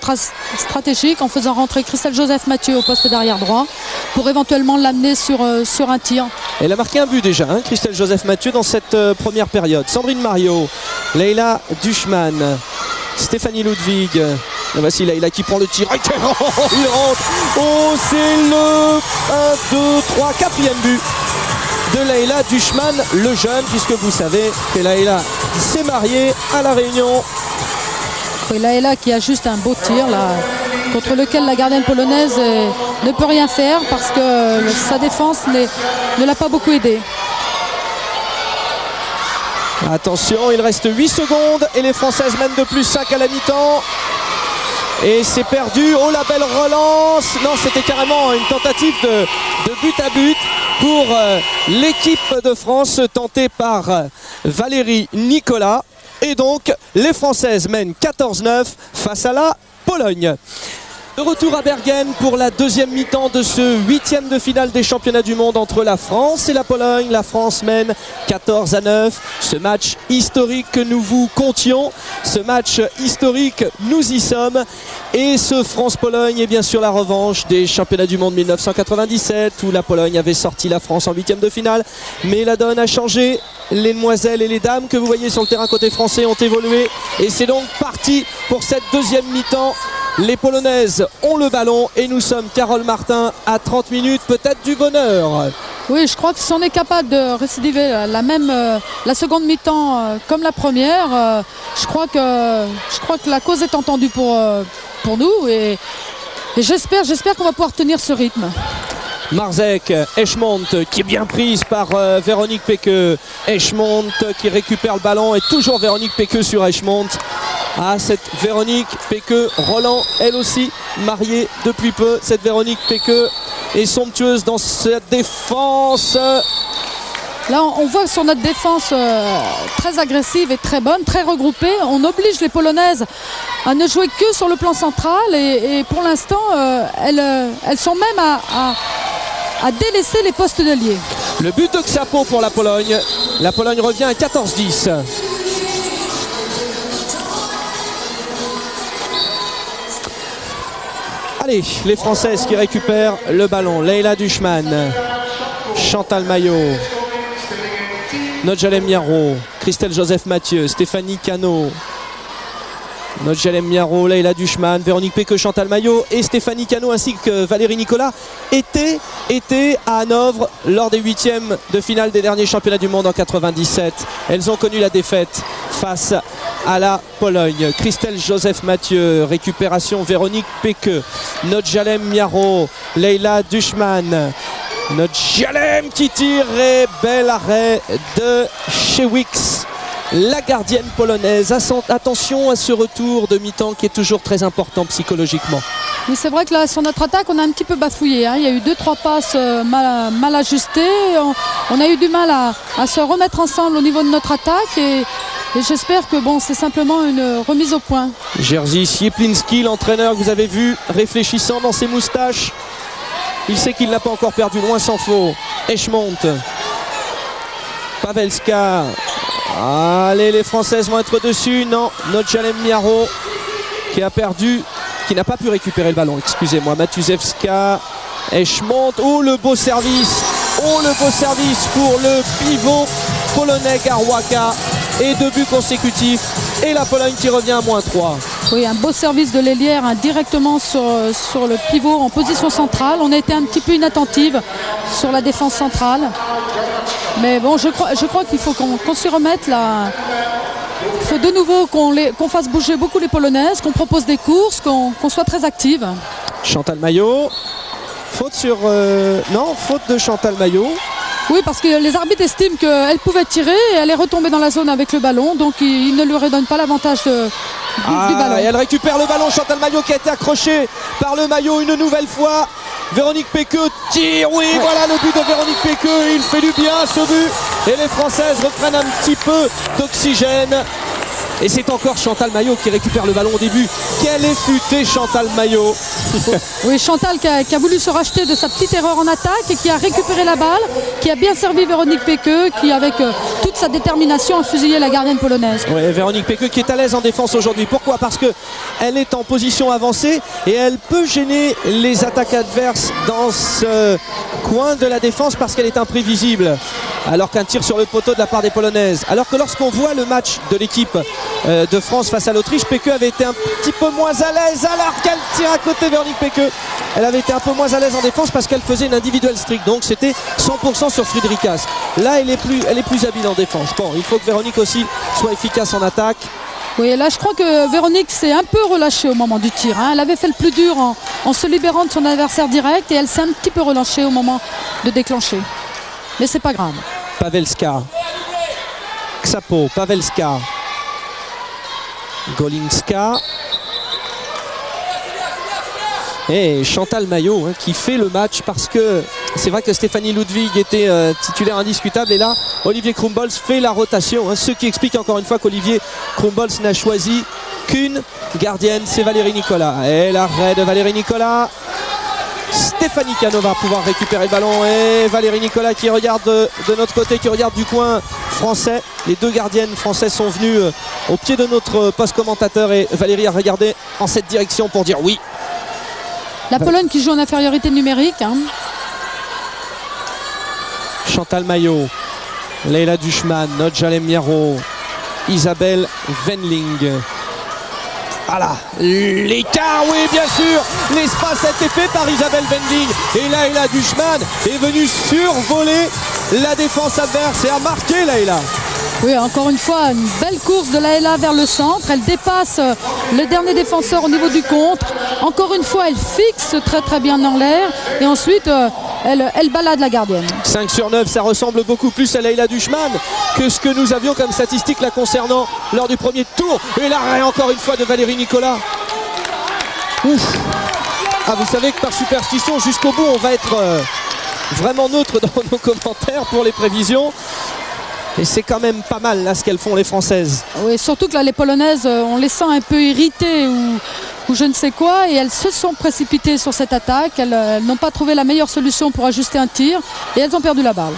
stratégique en faisant rentrer Christelle Joseph-Mathieu au poste d'arrière droit pour éventuellement l'amener sur un tir. Elle a marqué un but déjà, Christelle Joseph-Mathieu dans cette première période. Sandrine Mario, Leila Dushman, Stéphanie Ludwig. Et voici Leila qui prend le tir. Il rentre. Oh, c'est le 1, 2, 3, 4e but de Leila Dushman, le jeune, puisque vous savez que Leila s'est mariée à La Réunion. Oui, Leila qui a juste un beau tir là, contre lequel la gardienne polonaise ne peut rien faire parce que sa défense ne l'a pas beaucoup aidé. Attention, il reste 8 secondes et les Françaises mènent de plus 5 à la mi-temps. Et c'est perdu. Oh, la belle relance. Non, c'était carrément une tentative de but à but pour l'équipe de France tentée par Valérie Nicolas. Et donc, les Françaises mènent 14-9 face à la Pologne. De retour à Bergen pour la deuxième mi-temps de ce 8e de finale des championnats du monde entre la France et la Pologne. La France mène 14-9. Ce match historique que nous vous contions, ce match historique, nous y sommes. Et ce France-Pologne est bien sûr la revanche des championnats du monde 1997 où la Pologne avait sorti la France en 8e de finale. Mais la donne a changé. Les demoiselles et les dames que vous voyez sur le terrain côté français ont évolué. Et c'est donc parti pour cette deuxième mi-temps. Les Polonaises ont le ballon et nous sommes, Carole Martin, à 30 minutes peut-être du bonheur. Oui, je crois que si on est capable de récidiver la seconde mi-temps comme la première, je crois que la cause est entendue pour nous et j'espère qu'on va pouvoir tenir ce rythme. Marzek, Eschmont qui est bien prise par Véronique Péqueux. Eschmont qui récupère le ballon et toujours Véronique Péqueux sur Eschmont. Cette Véronique Péqueux, Roland, elle aussi mariée depuis peu. Cette Véronique Péqueux est somptueuse dans cette défense. Là, on voit sur notre défense très agressive et très bonne, très regroupée. On oblige les Polonaises à ne jouer que sur le plan central et pour l'instant, elles sont même à délaisser les postes d'ailier. Le but de Xapo pour la Pologne. La Pologne revient à 14-10. Allez, les Françaises qui récupèrent le ballon. Leila Dushman, Chantal Maillot, Nodjalem Miaro, Christelle Joseph-Mathieu, Stéphanie Cano, Nodjalem Miaro, Leila Dushman, Véronique Péqueux, Chantal Maillot et Stéphanie Cano ainsi que Valérie Nicolas étaient à Hanovre lors des 8e de finale des derniers championnats du monde en 97. Elles ont connu la défaite face à la Pologne. Christelle Joseph-Mathieu, récupération Véronique Péqueux, Nodjalem Miaro, Leila Dushman, Nodjalem qui tire et bel arrêt de Szewicz, la gardienne polonaise. Attention à ce retour de mi-temps qui est toujours très important psychologiquement. Oui, c'est vrai que là, sur notre attaque, on a un petit peu bafouillé. Il y a eu 2-3 passes mal ajustées. On a eu du mal à se remettre ensemble au niveau de notre attaque et j'espère que c'est simplement une remise au point. Jerzy Sieplinski, l'entraîneur que vous avez vu réfléchissant dans ses moustaches. Il sait qu'il n'a pas encore perdu, loin s'en faut. Eschmont, Pavelska. Allez, les Françaises vont être dessus. Non, Nodjalem Miaro qui a perdu, qui n'a pas pu récupérer le ballon. Excusez-moi, Matuzewska, Eschmont. Oh, le beau service. Oh, le beau service pour le pivot polonais Garwaka. Et 2 buts consécutifs. Et la Pologne qui revient à -3. Oui, un beau service de l'Hélière directement sur le pivot en position centrale. On a été un petit peu inattentive sur la défense centrale. Mais bon, je crois qu'il faut qu'on s'y remette là. Il faut de nouveau qu'on fasse bouger beaucoup les Polonaises, qu'on propose des courses, qu'on soit très active. Chantal Maillot. Faute sur... non, faute de Chantal Maillot. Oui, parce que les arbitres estiment qu'elle pouvait tirer et elle est retombée dans la zone avec le ballon. Donc ils ne lui redonnent pas l'avantage du ballon. Et elle récupère le ballon. Chantal Maillot qui a été accrochée par le maillot une nouvelle fois. Véronique Péqueux tire. Oui, voilà le but de Véronique Péqueux. Il fait du bien ce but. Et les Françaises reprennent un petit peu d'oxygène. Et c'est encore Chantal Maillot qui récupère le ballon au début. Quelle est futée Chantal Maillot. Oui, Chantal qui a voulu se racheter de sa petite erreur en attaque et qui a récupéré la balle, qui a bien servi Véronique Péqueux, qui avec toute sa détermination a fusillé la gardienne polonaise. Oui, Véronique Péqueux qui est à l'aise en défense aujourd'hui. Pourquoi? Parce qu'elle est en position avancée et elle peut gêner les attaques adverses dans ce coin de la défense parce qu'elle est imprévisible. Alors qu'un tir sur le poteau de la part des Polonaises. Alors que lorsqu'on voit le match de l'équipe de France face à l'Autriche, Péqueux avait été un petit peu moins à l'aise alors qu'elle tire à côté. Véronique Péqueux, elle avait été un peu moins à l'aise en défense parce qu'elle faisait une individuelle stricte, donc c'était 100% sur Friedrichs. Là elle est plus habile en défense. Bon, il faut que Véronique aussi soit efficace en attaque. Oui, là je crois que Véronique s'est un peu relâchée au moment du tir. Elle avait fait le plus dur en se libérant de son adversaire direct et elle s'est un petit peu relâchée au moment de déclencher. Mais c'est pas grave. Pavelska, Ksapo, Pavelska, Golinska et Chantal Maillot qui fait le match parce que c'est vrai que Stéphanie Ludwig était titulaire indiscutable et là Olivier Krumbolz fait la rotation, ce qui explique encore une fois qu'Olivier Krumbolz n'a choisi qu'une gardienne, c'est Valérie Nicolas. Et l'arrêt de Valérie Nicolas. Stéphanie Cano va pouvoir récupérer le ballon et Valérie Nicolas qui regarde de notre côté, qui regarde du coin français. Les 2 gardiennes françaises sont venues au pied de notre poste commentateur et Valérie a regardé en cette direction pour dire oui. La Pologne qui joue en infériorité numérique. Chantal Maillot, Leila Dushman, Nodjalem Miaro, Isabelle Wendling. Voilà, l'écart, oui bien sûr, l'espace a été fait par Isabelle Wendling et Leila Dushman est venue survoler la défense adverse et a marqué Leila. Oui, encore une fois, une belle course de Leila vers le centre. Elle dépasse le dernier défenseur au niveau du contre. Encore une fois, elle fixe très très bien dans l'air et ensuite elle balade la gardienne. 5 sur 9, ça ressemble beaucoup plus à Leila Dushman que ce que nous avions comme statistique la concernant lors du premier tour. Et l'arrêt encore une fois de Valérie Nicolas. Ouf. Ah, vous savez que par superstition, jusqu'au bout, on va être vraiment neutre dans nos commentaires pour les prévisions. Et c'est quand même pas mal là ce qu'elles font les Françaises. Oui, surtout que là les Polonaises, on les sent un peu irritées ou je ne sais quoi, et elles se sont précipitées sur cette attaque. Elles n'ont pas trouvé la meilleure solution pour ajuster un tir et elles ont perdu la balle.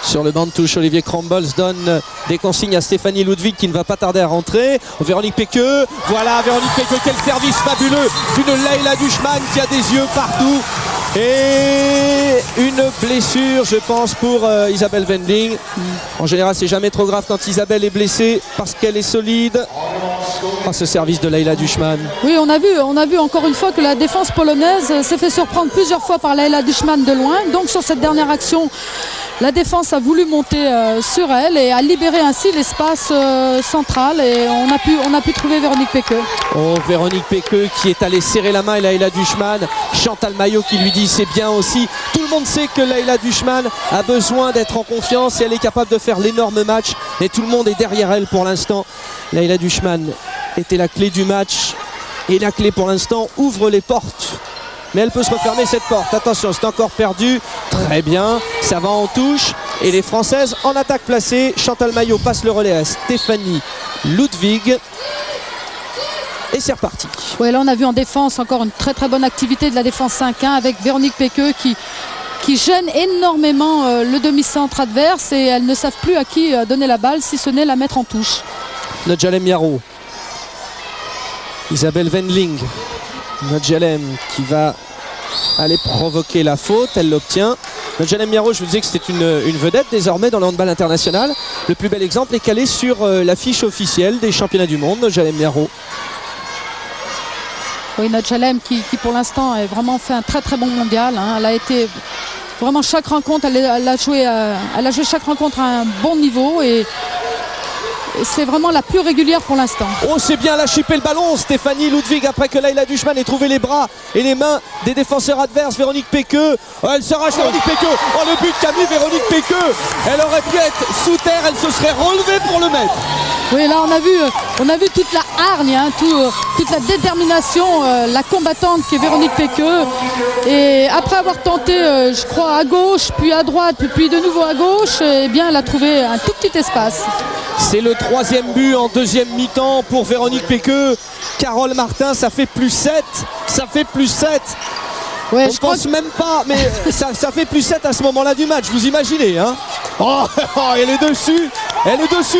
Sur le banc de touche, Olivier Krumbolz donne des consignes à Stéphanie Ludwig qui ne va pas tarder à rentrer. Véronique Péqueux, voilà Véronique Péqueux, quel service fabuleux d'une Leila Dushman qui a des yeux partout. Et une blessure, je pense, pour Isabelle Wendling. En général, c'est jamais trop grave quand Isabelle est blessée parce qu'elle est solide. Oh, ce service de Leila Dushman. Oui, on a vu encore une fois que la défense polonaise s'est fait surprendre plusieurs fois par Leila Dushman de loin. Donc sur cette dernière action, la défense a voulu monter sur elle et a libéré ainsi l'espace central et on a pu trouver Véronique Péqueux. Oh, Véronique Péqueux qui est allée serrer la main à Leila Dushman. Chantal Maillot qui lui dit c'est bien aussi. Tout le monde sait que Leila Dushman a besoin d'être en confiance et elle est capable de faire l'énorme match et tout le monde est derrière elle pour l'instant. Leila Dushman était la clé du match et la clé pour l'instant ouvre les portes. Mais elle peut se refermer cette porte. Attention, c'est encore perdu. Très bien, ça va en touche. Et les Françaises en attaque placée. Chantal Maillot passe le relais à Stéphanie Ludwig. Et c'est reparti. Oui, là on a vu en défense encore une très très bonne activité de la défense 5-1 avec Véronique Péqueux qui gêne énormément le demi-centre adverse et elles ne savent plus à qui donner la balle si ce n'est la mettre en touche. Nodjalem Miaro. Isabelle Wendling. Nodjalem qui va aller provoquer la faute, elle l'obtient. Nadjalem Miaro, je vous disais que c'était une vedette désormais dans le handball international. Le plus bel exemple est calé sur l'affiche officielle des championnats du monde, Nadjalem Miaro. Oui, Nadjalem qui pour l'instant a vraiment fait un très très bon mondial. Hein. Elle a été vraiment chaque rencontre, elle a joué chaque rencontre à un bon niveau et c'est vraiment la plus régulière pour l'instant. Oh, c'est bien, elle a chipé le ballon, Stéphanie Ludwig, après que Leïla Dushman ait trouvé les bras et les mains des défenseurs adverses. Véronique Péqueux, oh, elle s'arrache, Véronique Péqueux. Oh, le but qu'a mis Véronique Péqueux. Elle aurait pu être sous terre, elle se serait relevée pour le mettre. Oui, là on a vu toute la hargne, hein, toute la détermination, la combattante qui est Véronique Péqueux. Et après avoir tenté, je crois, à gauche, puis à droite, puis de nouveau à gauche, eh bien, elle a trouvé un tout petit espace. C'est le 3e but en 2e mi-temps pour Véronique Péqueux. Carole Martin, ça fait plus 7. Ça fait plus 7. Ouais, on ne pense même pas, mais ça fait plus 7 à ce moment-là du match, vous imaginez, hein. Oh, elle est dessus,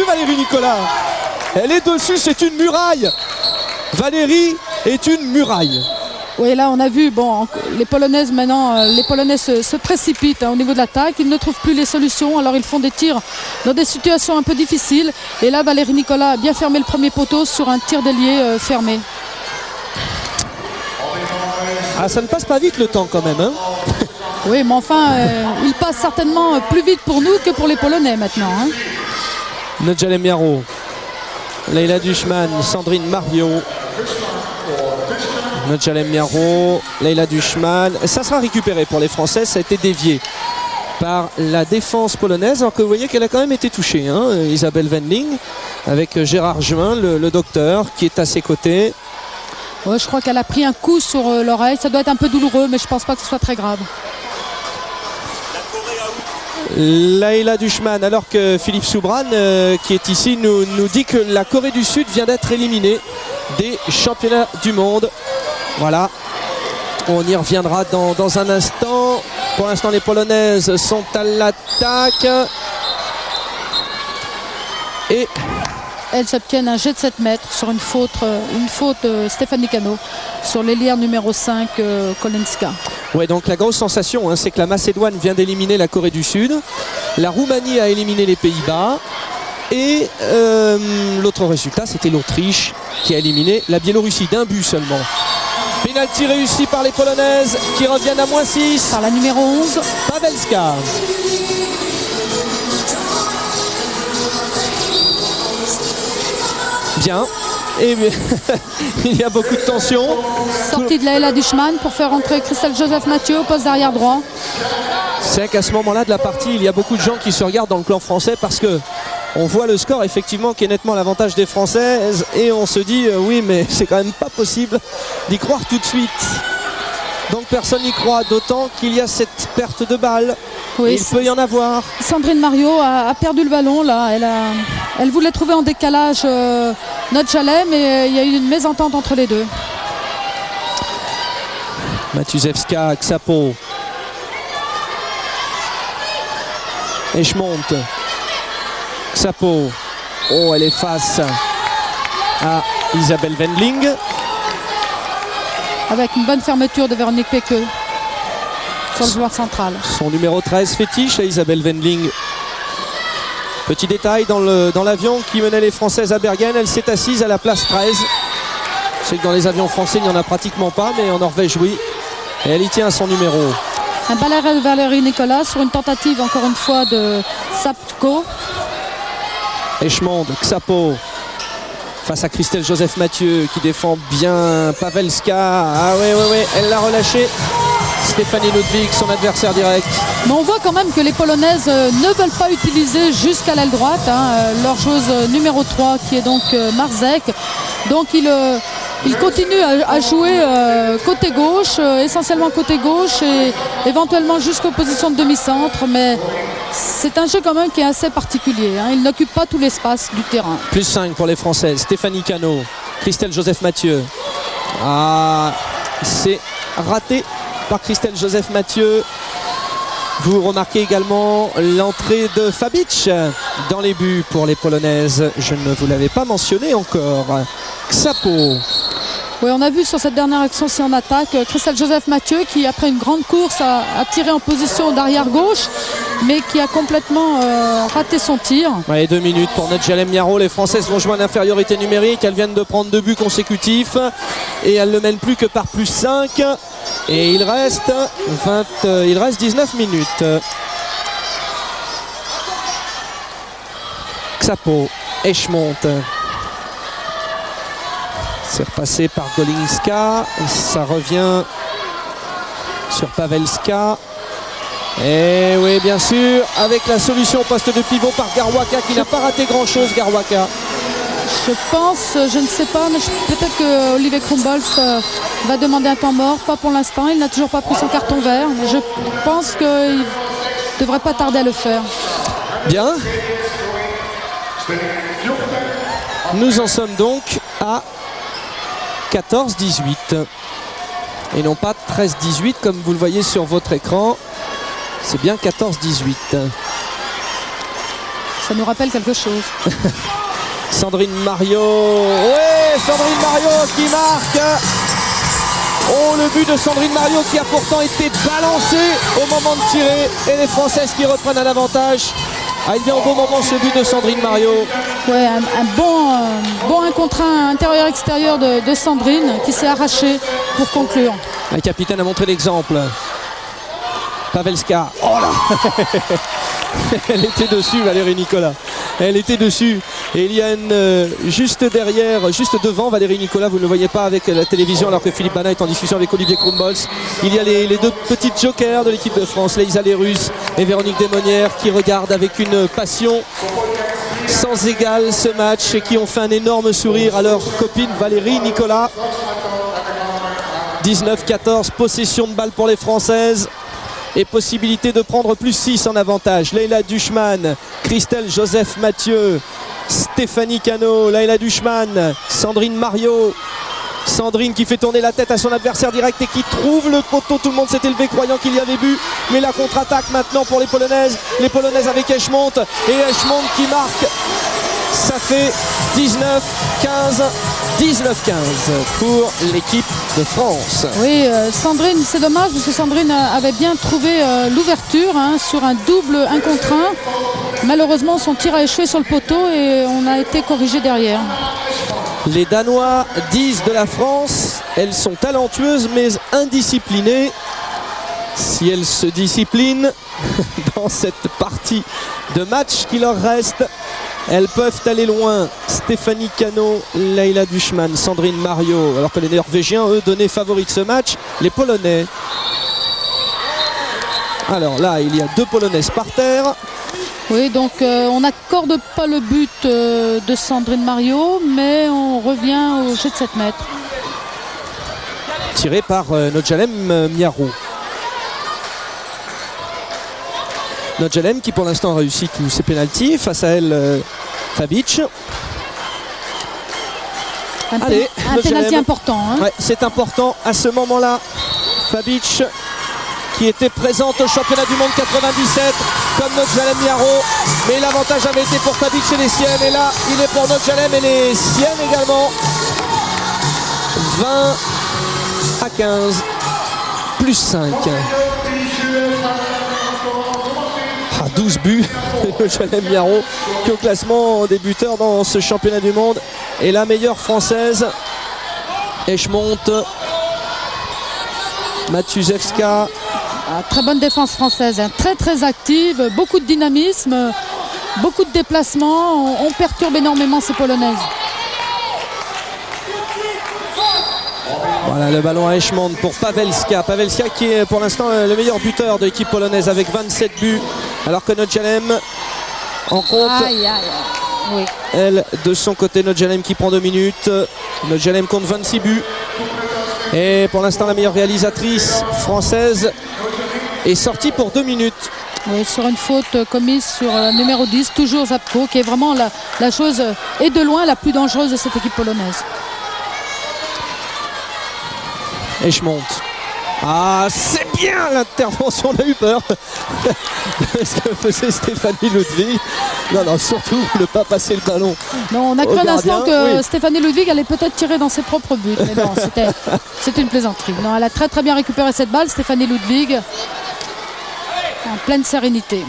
Valérie Nicolas. Elle est dessus, c'est une muraille. Valérie est une muraille. Oui, là on a vu, bon, les Polonaises maintenant, les Polonais se précipitent hein, au niveau de l'attaque, ils ne trouvent plus les solutions, alors ils font des tirs dans des situations un peu difficiles. Et là, Valérie Nicolas a bien fermé le premier poteau sur un tir d'ailier fermé. Ah, ça ne passe pas vite le temps quand même, hein. Oui, mais enfin, il passe certainement plus vite pour nous que pour les Polonais maintenant. Hein. Nadjalem Miaro, Leïla Dushman, Sandrine Mario. Nadjalem Miaro, Leïla Dushman. Ça sera récupéré pour les Français, ça a été dévié par la défense polonaise, alors que vous voyez qu'elle a quand même été touchée, hein, Isabelle Wendling, avec Gérard Juin, le docteur, qui est à ses côtés. Ouais, je crois qu'elle a pris un coup sur l'oreille, ça doit être un peu douloureux, mais je ne pense pas que ce soit très grave. Leïla Dushman, alors que Philippe Soubran, qui est ici, nous dit que la Corée du Sud vient d'être éliminée des championnats du monde. Voilà, on y reviendra dans un instant. Pour l'instant, les Polonaises sont à l'attaque. Et elles obtiennent un jet de 7 mètres sur une faute Stéphanie Cano sur l'ailière numéro 5 Kolenska. Ouais, donc la grosse sensation, hein, c'est que la Macédoine vient d'éliminer la Corée du Sud, la Roumanie a éliminé les Pays-Bas et l'autre résultat, c'était l'Autriche qui a éliminé la Biélorussie d'un but seulement. Pénalty réussi par les Polonaises qui reviennent à -6 par la numéro 11 Pavelska. Bien. Et il y a beaucoup de tension. Sortie de Leïla Dushman pour faire entrer Christelle Joseph Mathieu au poste d'arrière droit. C'est qu'à ce moment-là de la partie, il y a beaucoup de gens qui se regardent dans le clan français parce que on voit le score effectivement qui est nettement l'avantage des Françaises et on se dit oui, mais c'est quand même pas possible d'y croire tout de suite. Donc personne n'y croit, d'autant qu'il y a cette perte de balle. Oui, il peut y en avoir. Sandrine Mario a perdu le ballon là. Elle voulait trouver en décalage Nadjalem et il y a eu une mésentente entre les deux. Matuzewska, Xapo. Eschmont. Xapo. Oh, elle est face à Isabelle Wendling. Avec une bonne fermeture de Véronique Péqueux sur le joueur central. Son numéro 13 fétiche à Isabelle Wendling. Petit détail, dans l'avion qui menait les Françaises à Bergen, elle s'est assise à la place 13. Je sais que dans les avions français, il n'y en a pratiquement pas, mais en Norvège, oui. Et elle y tient à son numéro. Un bel arrêt de Valérie Nicolas sur une tentative, encore une fois, de Sapko. Eschmond, Xapo. Face à Christelle Joseph Mathieu qui défend bien Pavelska. Ah oui, elle l'a relâché. Stéphanie Ludwig, son adversaire direct. Mais on voit quand même que les Polonaises ne veulent pas utiliser jusqu'à l'aile droite leur joueuse numéro 3 qui est donc Marzek. Donc il continue à jouer côté gauche, essentiellement côté gauche et éventuellement jusqu'aux positions de demi-centre. Mais c'est un jeu quand même qui est assez particulier. Hein. Il n'occupe pas tout l'espace du terrain. Plus 5 pour les Françaises. Stéphanie Cano, Christelle Joseph Mathieu. Ah, c'est raté par Christelle Joseph Mathieu. Vous remarquez également l'entrée de Fabic dans les buts pour les Polonaises. Je ne vous l'avais pas mentionné encore. Xapo. Oui, on a vu sur cette dernière action, si on attaque, Christelle Joseph Mathieu qui, après une grande course, a tiré en position d'arrière gauche, mais qui a complètement raté son tir. Ouais, 2 minutes pour Nadjalem Miaro. Les Françaises vont jouer en infériorité numérique. Elles viennent de prendre 2 buts consécutifs et elles ne mènent plus que par plus 5. Et il reste 19 minutes. Xapo, Eschmont. C'est repassé par Golinska. Et ça revient sur Pavelska. Et oui, bien sûr, avec la solution au poste de pivot par Garwaka qui n'a pas raté grand-chose, Garwaka. Je pense, je ne sais pas, mais peut-être que Olivier Krumbolz va demander un temps mort. Pas pour l'instant, il n'a toujours pas pris son carton vert. Mais je pense qu'il ne devrait pas tarder à le faire. Bien. Nous en sommes donc à 14-18. Et non pas 13-18 comme vous le voyez sur votre écran. C'est bien 14-18. Ça nous rappelle quelque chose. Sandrine Mario. Oui, Sandrine Mario qui marque. Oh, le but de Sandrine Mario qui a pourtant été balancé au moment de tirer. Et les Françaises qui reprennent un avantage. Ah, il vient au bon moment ce but de Sandrine Mario. Ouais, un bon 1 contre 1 intérieur-extérieur de Sandrine qui s'est arraché pour conclure. La capitaine a montré l'exemple. Pavelska. Oh là. Elle était dessus, Valérie Nicolas. Elle était dessus. Et il y a juste derrière, juste devant Valérie Nicolas, vous ne le voyez pas avec la télévision alors que Philippe Bana est en discussion avec Olivier Krumbolz. Il y a les 2 petites jokers de l'équipe de France, Leïsa Lerus et Véronique Desmonnières, qui regardent avec une passion sans égale ce match et qui ont fait un énorme sourire à leur copine Valérie Nicolas. 19-14, possession de balle pour les Françaises. Et possibilité de prendre plus 6 en avantage. Leïla Duchman, Christelle Joseph Mathieu, Stéphanie Cano, Leïla Duchman, Sandrine Mario. Sandrine qui fait tourner la tête à son adversaire direct et qui trouve le poteau. Tout le monde s'est élevé croyant qu'il y avait but. Mais la contre-attaque maintenant pour les Polonaises. Les Polonaises avec Eschmont. Et Eschmont qui marque. Ça fait 19-15. 19-15 pour l'équipe de France. Oui, Sandrine, c'est dommage parce que Sandrine avait bien trouvé l'ouverture sur un double 1 contre 1. Malheureusement, son tir a échoué sur le poteau et on a été corrigé derrière. Les Danois disent de la France, elles sont talentueuses mais indisciplinées. Si elles se disciplinent dans cette partie de match qui leur reste, elles peuvent aller loin. Stéphanie Cano, Leïla Duchman, Sandrine Mario. Alors que les Norvégiens, eux, donnaient favoris de ce match, les Polonais. Alors là, il y a 2 Polonaises par terre. Oui, donc on n'accorde pas le but de Sandrine Mario, mais on revient au jet de 7 mètres. Tiré par Nadjalem Miaro. Nadjalem qui pour l'instant a réussi tous ses pénaltys. Face à elle, Fabic. Un pénalty important. Ouais, c'est important à ce moment-là. Fabic qui était présente au championnat du monde 97 comme Nadjalem Miaro. Mais l'avantage avait été pour Fabic et les siennes. Et là, il est pour Nadjalem et les siennes également. 20-15. Plus 5. 12 buts de Nadjalem Miaro qui au classement des buteurs dans ce championnat du monde est la meilleure française. Eschmont, Matuzewska. Très bonne défense française, très active, beaucoup de dynamisme, beaucoup de déplacements. On perturbe énormément ces Polonaises. Voilà le ballon à Eschmont pour Pavelska. Pavelska qui est pour l'instant le meilleur buteur de l'équipe polonaise avec 27 buts. Alors que Nadjalem en compte. Oui. Elle de son côté, Nadjalem qui prend 2 minutes. Nadjalem compte 26 buts. Et pour l'instant la meilleure réalisatrice française est sortie pour 2 minutes. Oui, sur une faute commise sur numéro 10, toujours Zapko, qui est vraiment la chose et de loin la plus dangereuse de cette équipe polonaise. Eschmont. Ah, c'est bien l'intervention, on a eu peur de ce que faisait Stéphanie Ludwig. Non, surtout ne pas passer le ballon. Non, on a cru un instant que oui. Stéphanie Ludwig allait peut-être tirer dans ses propres buts. Mais non, c'était une plaisanterie. Non, elle a très très bien récupéré cette balle, Stéphanie Ludwig, en pleine sérénité.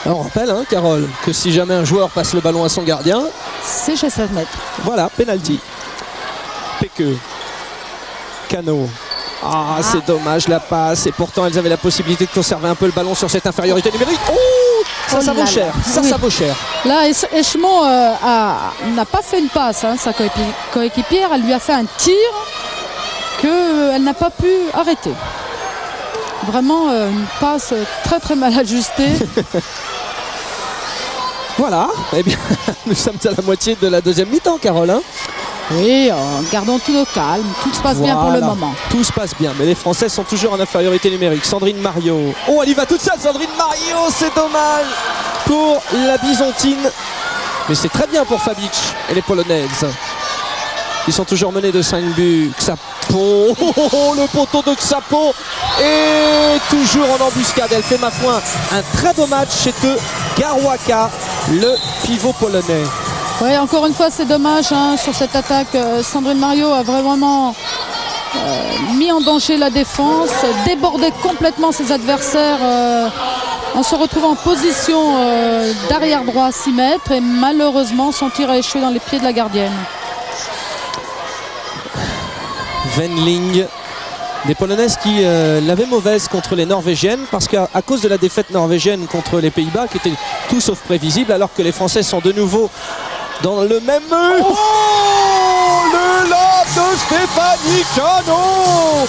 Alors, on rappelle, Carole, que si jamais un joueur passe le ballon à son gardien, c'est chez 7 mètres. Voilà, penalty. Péqueux. Cano. C'est dommage la passe. Et pourtant, elles avaient la possibilité de conserver un peu le ballon sur cette infériorité numérique. Ça vaut cher. Ça vaut cher. Là, Echemont n'a pas fait une passe. Sa coéquipière, elle lui a fait un tir qu'elle n'a pas pu arrêter. Vraiment une passe très très mal ajustée. Voilà. Eh bien, nous sommes à la moitié de la deuxième mi-temps, Carole. Oui, gardons tout au calme. Tout se passe bien pour le moment. Tout se passe bien, mais les Français sont toujours en infériorité numérique. Sandrine Mario. Elle y va toute seule, Sandrine Mario. C'est dommage pour la Byzantine. Mais c'est très bien pour Fabic et les Polonaises. Ils sont toujours menés de 5 buts. Xapo. Le poteau de Xapo. Et toujours en embuscade. Elle fait, ma foi, un très beau match chez Garwaka, le pivot polonais. Oui, encore une fois, c'est dommage sur cette attaque. Sandrine Mario a vraiment mis en danger la défense, débordé complètement ses adversaires en se retrouvant en position d'arrière droit à 6 mètres. Et malheureusement, son tir a échoué dans les pieds de la gardienne. Wendling, des Polonaises qui l'avaient mauvaise contre les Norvégiennes, parce qu'à cause de la défaite norvégienne contre les Pays-Bas, qui était tout sauf prévisible, alors que les Français sont de nouveau dans le même... Le lob de Stéphanie Cano.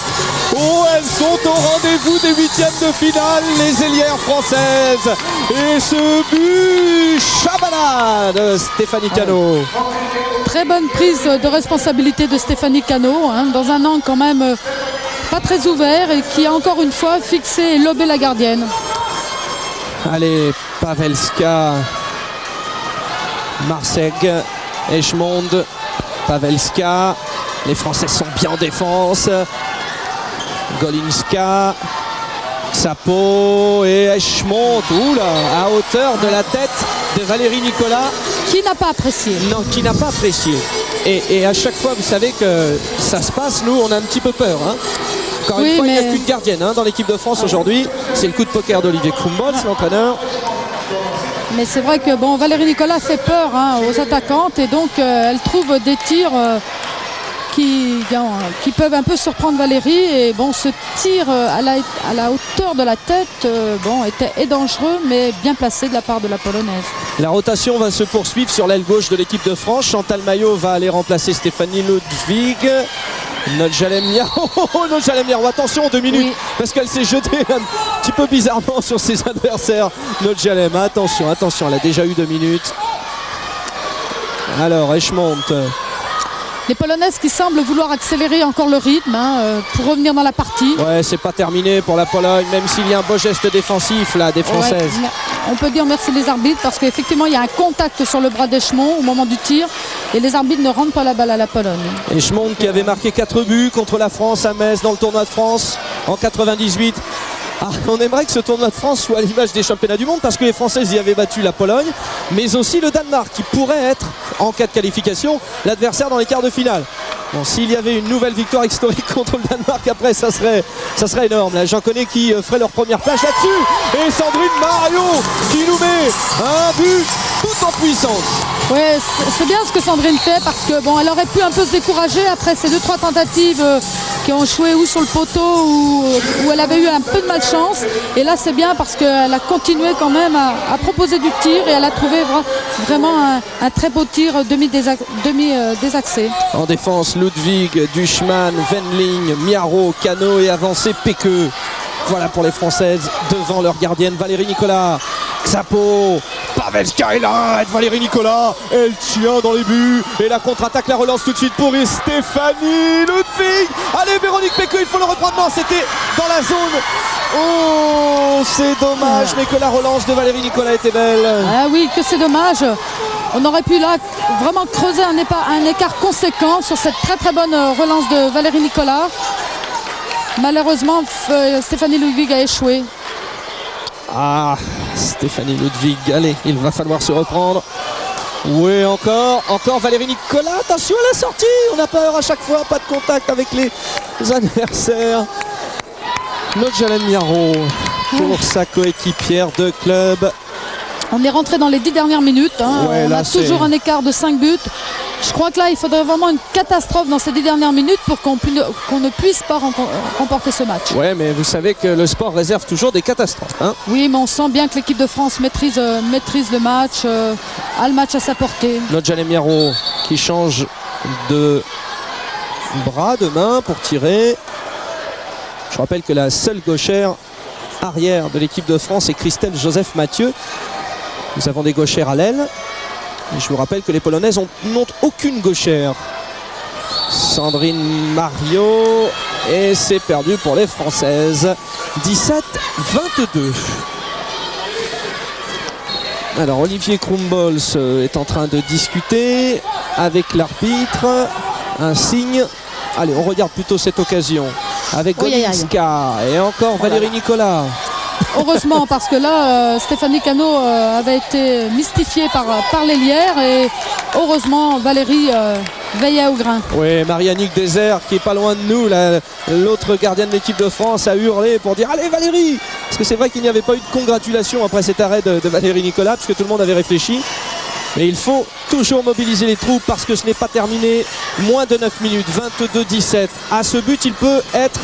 Elles sont au rendez-vous des huitièmes de finale, les ailières françaises. Et ce but Chabala de Stéphanie Cano. Très bonne prise de responsabilité de Stéphanie Cano, dans un angle quand même pas très ouvert, et qui a encore une fois fixé et lobé la gardienne. Allez, Pavelska, Marseille, Echemont, Pavelska. Les Français sont bien en défense. Golinska, Xapo et Echemont. À hauteur de la tête de Valérie Nicolas. Qui n'a pas apprécié. Non, qui n'a pas apprécié. Et à chaque fois, vous savez que ça se passe, nous, on a un petit peu peur. Encore une fois, il n'y a qu'une gardienne dans l'équipe de France aujourd'hui. C'est le coup de poker d'Olivier Krumbolz, l'entraîneur. Mais c'est vrai que Valérie Nicolas fait peur aux attaquantes, et donc elle trouve des tirs qui peuvent un peu surprendre Valérie. Et ce tir à la hauteur de la tête était dangereux, mais bien placé de la part de la Polonaise. La rotation va se poursuivre sur l'aile gauche de l'équipe de France. Chantal Maillot va aller remplacer Stéphanie Ludwig. Nodjalem Miaro, attention, 2 minutes, parce qu'elle s'est jetée un petit peu bizarrement sur ses adversaires. Nodjalem, attention, elle a déjà eu 2 minutes. Alors, Echemont. Les Polonaises qui semblent vouloir accélérer encore le rythme pour revenir dans la partie. Ouais, c'est pas terminé pour la Pologne, même s'il y a un beau geste défensif là des Françaises. Ouais, on peut dire merci les arbitres, parce qu'effectivement il y a un contact sur le bras d'Echemont au moment du tir, et les arbitres ne rendent pas la balle à la Pologne. Echemont qui avait marqué 4 buts contre la France à Metz dans le tournoi de France en 98. On aimerait que ce tournoi de France soit à l'image des championnats du monde, parce que les Françaises y avaient battu la Pologne, mais aussi le Danemark, qui pourrait être, en cas de qualification, l'adversaire dans les quarts de finale. S'il y avait une nouvelle victoire historique contre le Danemark, après ça serait énorme. Là, j'en connais qui feraient leur première plage là-dessus. Et Sandrine Mario qui nous met un but tout en puissance. Oui, c'est bien ce que Sandrine fait, parce que elle aurait pu un peu se décourager après ces 2-3 tentatives qui ont échoué ou sur le poteau où elle avait eu un peu de malchance. Et là c'est bien, parce qu'elle a continué quand même à proposer du tir, et elle a trouvé vraiment un très beau tir demi-désaxé. En défense, Ludwig, Duchman, Wendling, Miaro, Cano et avancé Péqueux. Voilà pour les Françaises devant leur gardienne Valérie Nicolas. Xapo, Pavelska est là, Valérie Nicolas, elle tient dans les buts, et la contre-attaque, la relance tout de suite pour Stéphanie Ludwig. Allez, Véronique Péqueux, il faut le reprendre. Non, c'était dans la zone. C'est dommage, mais que la relance de Valérie Nicolas était belle. Ah oui, que c'est dommage. On aurait pu là vraiment creuser un écart conséquent sur cette très très bonne relance de Valérie Nicolas. Malheureusement, Stéphanie Ludwig a échoué. Ah, Stéphanie Ludwig, allez, il va falloir se reprendre. Oui, encore Valérie Nicolas, attention à la sortie, on a peur à chaque fois, pas de contact avec les adversaires. Nodjalen Miaro pour sa coéquipière de club. On est rentré dans les 10 dernières minutes, hein. Ouais, on là, a toujours un écart de 5 buts. Je crois que là, il faudrait vraiment une catastrophe dans ces 10 dernières minutes pour qu'on ne puisse pas remporter ce match. Ouais, mais vous savez que le sport réserve toujours des catastrophes, hein. Oui, mais on sent bien que l'équipe de France maîtrise le match, a le match à sa portée. Nodjalen Miaro qui change de bras, de main pour tirer. Je rappelle que la seule gauchère arrière de l'équipe de France est Christelle Joseph-Mathieu. Nous avons des gauchères à l'aile. Et je vous rappelle que les Polonaises n'ont aucune gauchère. Sandrine Mario. Et c'est perdu pour les Françaises. 17-22. Alors Olivier Krumbols est en train de discuter avec l'arbitre. Un signe. Allez, on regarde plutôt cette occasion. Avec Golinska et encore Valérie Nicolas. Heureusement, parce que là, Stéphanie Cano avait été mystifiée par l'ailière et heureusement, Valérie veillait au grain. Oui, Marianne Désert qui est pas loin de nous, l'autre gardienne de l'équipe de France a hurlé pour dire allez Valérie, parce que c'est vrai qu'il n'y avait pas eu de congratulation après cet arrêt de Valérie Nicolas, puisque tout le monde avait réfléchi. Mais il faut toujours mobiliser les troupes parce que ce n'est pas terminé. Moins de 9 minutes, 22-17. À ce but, il peut être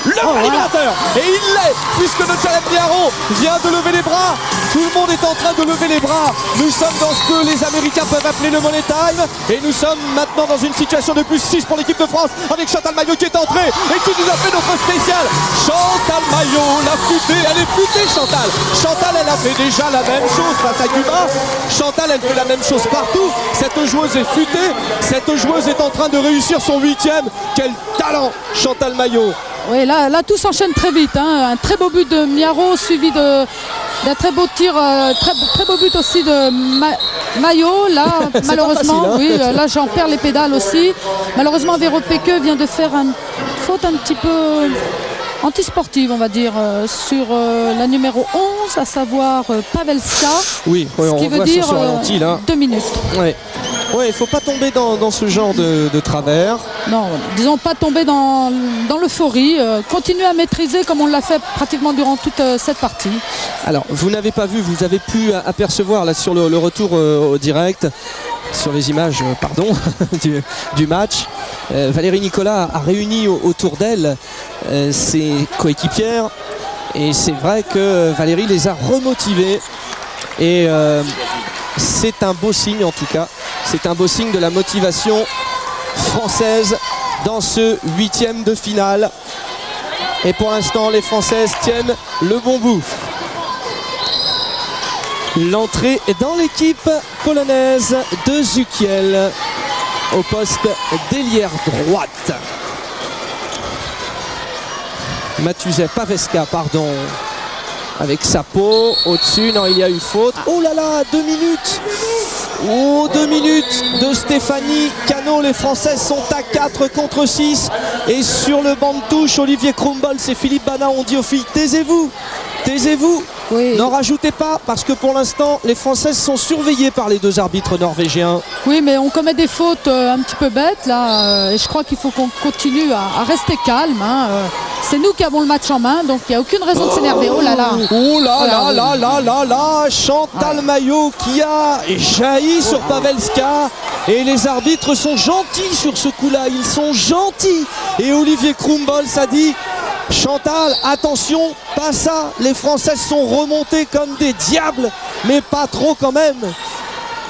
le éliminateur. Et il l'est, puisque Nodjalen Miaro vient de lever les bras. Tout le monde est en train de lever les bras. Nous sommes dans ce que les Américains peuvent appeler le money time. Et nous sommes maintenant dans une situation de plus 6 pour l'équipe de France avec Chantal Maillot qui est entrée et qui nous a fait notre spécial. Chantal Maillot, la futée, elle est futée Chantal. Chantal, elle a fait déjà la même chose face à Cuba. Chantal, elle fait la même chose partout. Cette joueuse est futée. Cette joueuse est en train de réussir son 8e. Quel talent, Chantal Maillot. Oui, là tout s'enchaîne très vite, hein. Un très beau but de Miaro suivi d'un très beau tir, très beau but aussi de Maillot. Là, malheureusement, facile, hein. Oui, là j'en perds les pédales aussi. Malheureusement, Véro Péqueux vient de faire une faute un petit peu antisportive, on va dire, sur la numéro 11, à savoir Pavelska. Oui, ce qui veut dire 2 minutes. Ouais. Oui, il ne faut pas tomber dans ce genre de travers. Non, disons pas tomber dans l'euphorie. Continuer à maîtriser comme on l'a fait pratiquement durant toute cette partie. Alors, vous n'avez pas vu, vous avez pu apercevoir là sur le retour au direct, sur les images du match. Valérie Nicolas a réuni autour d'elle ses coéquipières. Et c'est vrai que Valérie les a remotivées. Et c'est un beau signe en tout cas. C'est un beau signe de la motivation française dans ce 8e de finale. Et pour l'instant, les Françaises tiennent le bon bout. L'entrée est dans l'équipe polonaise de Zukiel au poste d'ailière droite. Paveska, pardon. Avec sa peau au-dessus, non, il y a eu faute. Oh là là, 2 minutes. Oh, 2 minutes de Stéphanie Cano. Les Françaises sont à 4 contre 6. Et sur le banc de touche, Olivier Krumbols et Philippe Bana ont dit aux filles, taisez-vous, taisez-vous. Oui. N'en rajoutez pas, parce que pour l'instant, les Françaises sont surveillées par les 2 arbitres norvégiens. Oui, mais on commet des fautes un petit peu bêtes, là. Et je crois qu'il faut qu'on continue à rester calme, hein. C'est nous qui avons le match en main, donc il n'y a aucune raison de s'énerver. Oh là là. Oh là là là là là là. Chantal Maillot qui a jailli sur Pavelska. Et les arbitres sont gentils sur ce coup-là. Ils sont gentils. Et Olivier Krumbols a dit, Chantal, attention, pas ça. Les Françaises sont remontées comme des diables, mais pas trop quand même.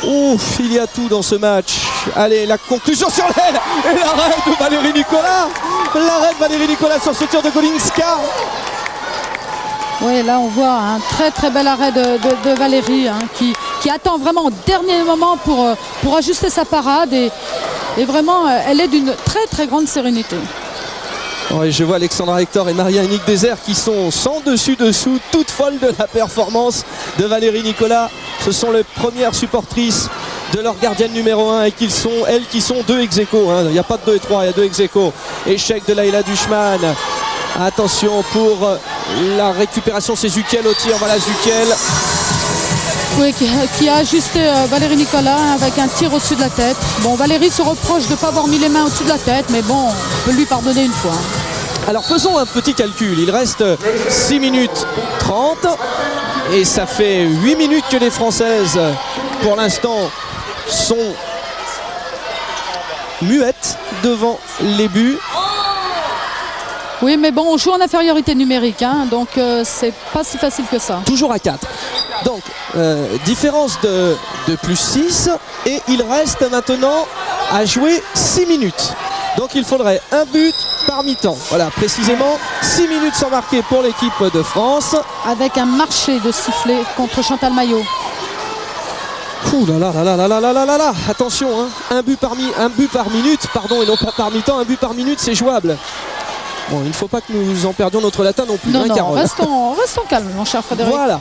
Ouf, il y a tout dans ce match. Allez, la conclusion sur l'aile. Et l'arrêt de Valérie Nicolas. L'arrêt de Valérie Nicolas sur ce tir de Golinska. Oui, là on voit un très très bel arrêt de Valérie, hein, qui attend vraiment au dernier moment pour ajuster sa parade. Et vraiment, elle est d'une très très grande sérénité. Oui, je vois Alexandra Hector et Maria-Annick Désert qui sont sans dessus-dessous, toutes folles de la performance de Valérie Nicolas. Ce sont les premières supportrices de leur gardienne numéro 1 et elles qui sont 2 ex-aequo, hein. Il n'y a pas de 2 et 3, il y a 2 ex-aequo. Échec de Laïla Dushman. Attention pour la récupération, c'est Zuckel au tir. Voilà Zuckel. Oui, qui a ajusté Valérie Nicolas avec un tir au-dessus de la tête. Bon, Valérie se reproche de ne pas avoir mis les mains au-dessus de la tête, mais bon, on peut lui pardonner une fois. Alors faisons un petit calcul. Il reste 6 minutes 30 et ça fait 8 minutes que les Françaises, pour l'instant, sont muettes devant les buts. Oui, mais bon, on joue en infériorité numérique, hein, donc c'est pas si facile que ça. Toujours à 4. Donc, différence de plus 6. Et il reste maintenant à jouer 6 minutes. Donc il faudrait un but par mi-temps. Voilà, précisément 6 minutes sans marquer pour l'équipe de France. Avec un marché de sifflet contre Chantal Maillot. Ouh là là là là là là là là là. Attention, hein, un but par minute, pardon, et non pas par mi-temps. Un but par minute, c'est jouable. Bon, il ne faut pas que nous en perdions notre latin non plus. Non, non, Carole. restons calmes, mon cher Frédéric. Voilà.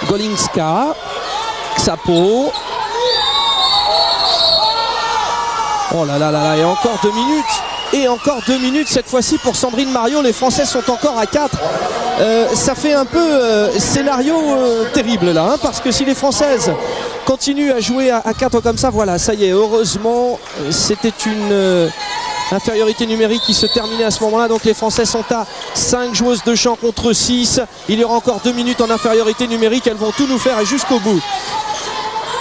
Golinska, Xapo. Oh là là là là, et encore 2 minutes. Et encore 2 minutes cette fois-ci pour Sandrine Mariot. Les Françaises sont encore à 4. Ça fait un peu scénario terrible là, hein, parce que si les Françaises continuent à jouer à 4 comme ça, voilà, ça y est, heureusement, c'était une infériorité numérique qui se terminait à ce moment-là. Donc les Françaises sont à 5 joueuses de champ contre 6. Il y aura encore 2 minutes en infériorité numérique. Elles vont tout nous faire et jusqu'au bout.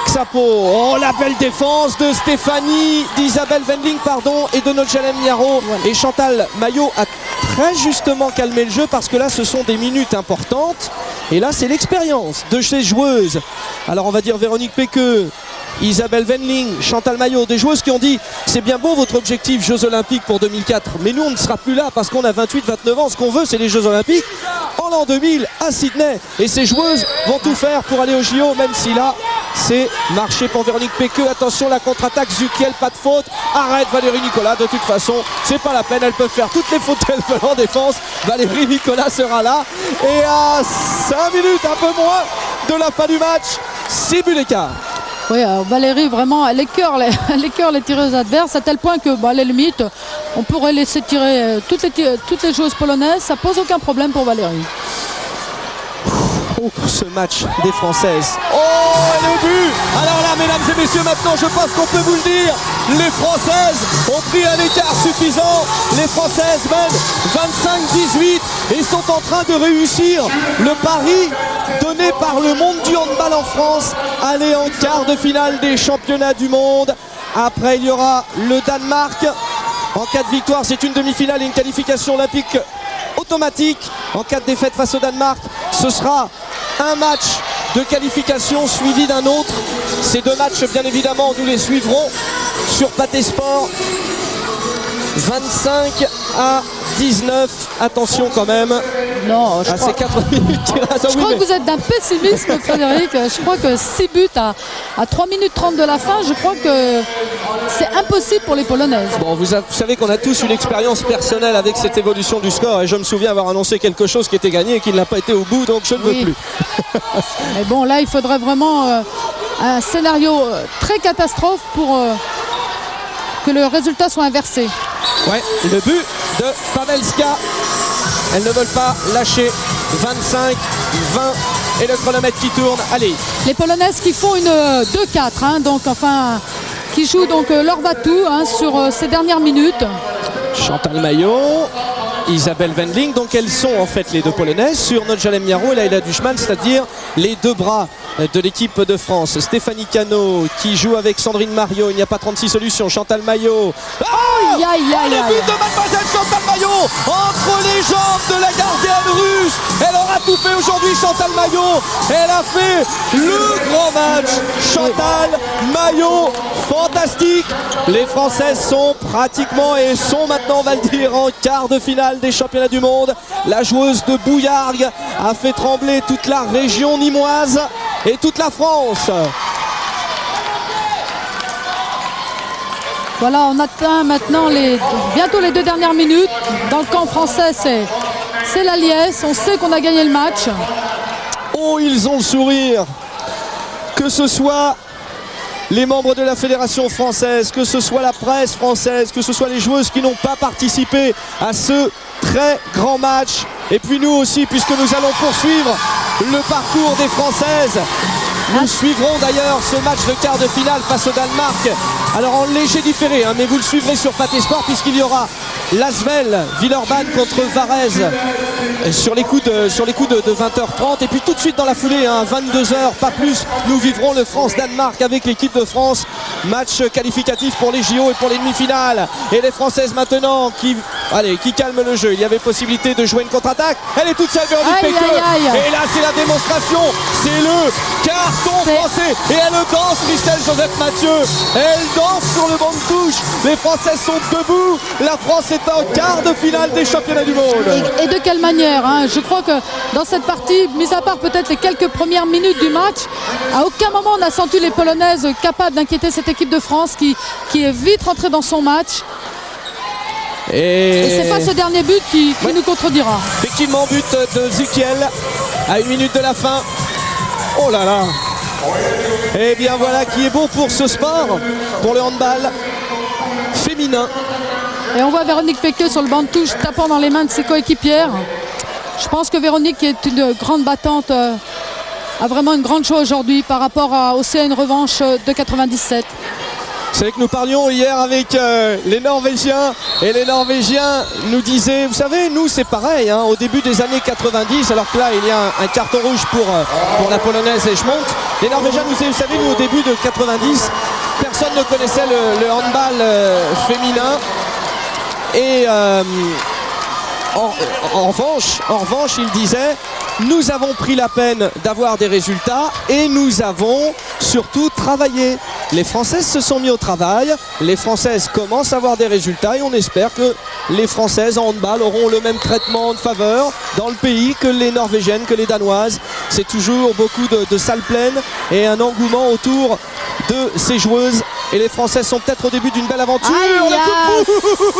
Xapo, oh la belle défense de Stéphanie, d'Isabelle Wendling pardon, et de Nodjalem Niaro. Et Chantal Maillot a très justement calmé le jeu parce que là ce sont des minutes importantes. Et là c'est l'expérience de ces joueuses. Alors on va dire Véronique Péqueux, Isabelle Wendling, Chantal Maillot, des joueuses qui ont dit c'est bien beau votre objectif Jeux Olympiques pour 2004, mais nous on ne sera plus là parce qu'on a 28-29 ans, ce qu'on veut c'est les Jeux Olympiques en l'an 2000 à Sydney, et ces joueuses vont tout faire pour aller au JO, même si là c'est marché pour Véronique Péqueux. Attention la contre-attaque, Zuckel, pas de faute, arrête Valérie Nicolas, de toute façon c'est pas la peine, elles peuvent faire toutes les fautes qu'elles veulent en défense. Valérie Nicolas sera là, et à 5 minutes, un peu moins de la fin du match, 6 buts d'écart. Oui, Valérie, vraiment, elle écœure les tireuses adverses à tel point que, à la limite, on pourrait laisser tirer toutes les joueuses polonaises. Ça pose aucun problème pour Valérie. Oh, ce match des Françaises. Oh, et le but! Alors là, mesdames et messieurs, maintenant, je pense qu'on peut vous le dire. Les Françaises ont pris un écart suffisant. Les Françaises mènent 25-18 et sont en train de réussir le pari donné par le monde du handball en France. Aller en quart de finale des championnats du monde. Après, il y aura le Danemark. En cas de victoire, c'est une demi-finale et une qualification olympique automatique. En cas de défaite face au Danemark, ce sera un match de qualification suivi d'un autre. Ces 2 matchs, bien évidemment, nous les suivrons sur Pathé Sport. 25-19. Attention quand même. Non, je crois... ces 4 minutes. Je crois que vous êtes d'un pessimisme, Frédéric. Je crois que 6 buts à 3 minutes 30 de la fin, je crois que c'est impossible pour les Polonaises. Bon, vous savez qu'on a tous une expérience personnelle avec cette évolution du score, et je me souviens avoir annoncé quelque chose qui était gagné et qui n'a pas été au bout, donc je ne veux plus. Mais bon, là, il faudrait vraiment un scénario très catastrophe pour que le résultat soit inversé. Ouais, le but de Pavelska. Elles ne veulent pas lâcher. 25, 20 et le chronomètre qui tourne. Allez. Les Polonaises qui font une 2-4, hein, donc enfin qui jouent donc leur va-tout sur ces dernières minutes. Chantal Maillot, Isabelle Wendling, donc elles sont en fait les 2 Polonaises sur Nodjalem Niaro et Laila Dushman, c'est-à-dire les 2 bras de l'équipe de France. Stéphanie Cano qui joue avec Sandrine Mariot, il n'y a pas 36 solutions. Chantal Maillot. Oh, le but de mademoiselle Chantal Maillot entre les jambes de la gardienne russe. Elle aura tout fait aujourd'hui, Chantal Maillot. Elle a fait le grand match. Chantal Maillot, fantastique. Les Françaises sont pratiquement et sont maintenant, on va le dire, en quart de finale des championnats du monde. La joueuse de Bouillargues a fait trembler toute la région nîmoise et toute la France. Voilà, on atteint maintenant bientôt les 2 dernières minutes. Dans le camp français, c'est la liesse. On sait qu'on a gagné le match. Oh, ils ont le sourire. Que ce soit les membres de la fédération française, que ce soit la presse française, que ce soit les joueuses qui n'ont pas participé à ce très grand match. Et puis nous aussi, puisque nous allons poursuivre le parcours des Françaises. Nous suivrons d'ailleurs ce match de quart de finale face au Danemark. Alors en léger différé, mais vous le suivrez sur Pathé Sport, puisqu'il y aura l'Asvel Villeurbanne contre Varese sur les coups de 20h30. Et puis tout de suite dans la foulée, 22h, pas plus, nous vivrons le France-Danemark avec l'équipe de France. Match qualificatif pour les JO et pour les demi-finales. Et les Françaises maintenant qui calment le jeu. Il y avait possibilité de jouer une contre-attaque. Elle est toute seule, Véronique Péqueux. Et là c'est la démonstration. C'est le carton français. Et elle danse, Christelle Joseph Mathieu. Elle danse sur le banc de touche. Les Françaises sont debout. La France est en quart de finale des championnats du monde. Et de quelle manière, Je crois que dans cette partie, mis à part peut-être les quelques premières minutes du match, à aucun moment on a senti les Polonaises capables d'inquiéter cette équipe de France qui est vite rentrée dans son match. Et c'est pas ce dernier but qui nous contredira. Effectivement, but de Zikiel à 1 minute de la fin. Oh là là. Et bien voilà qui est bon pour ce sport, pour le handball féminin. Et on voit Véronique Péqueux sur le banc de touche tapant dans les mains de ses coéquipières. Je pense que Véronique, qui est une grande battante, a vraiment une grande chose aujourd'hui par rapport au CN Revanche de 97. C'est vrai que nous parlions hier avec les Norvégiens, et les Norvégiens nous disaient, vous savez, nous c'est pareil, au début des années 90, alors que là il y a un carton rouge pour la Polonaise Eschmonk. Les Norvégiens nous disaient, vous savez, nous au début de 90, personne ne connaissait le handball féminin. Et en revanche, il disait, nous avons pris la peine d'avoir des résultats et nous avons surtout travaillé. Les Françaises se sont mis au travail, les Françaises commencent à avoir des résultats et on espère que les Françaises en handball auront le même traitement de faveur dans le pays que les Norvégiennes, que les Danoises. C'est toujours beaucoup de salles pleines et un engouement autour de ces joueuses. Et les Françaises sont peut-être au début d'une belle aventure.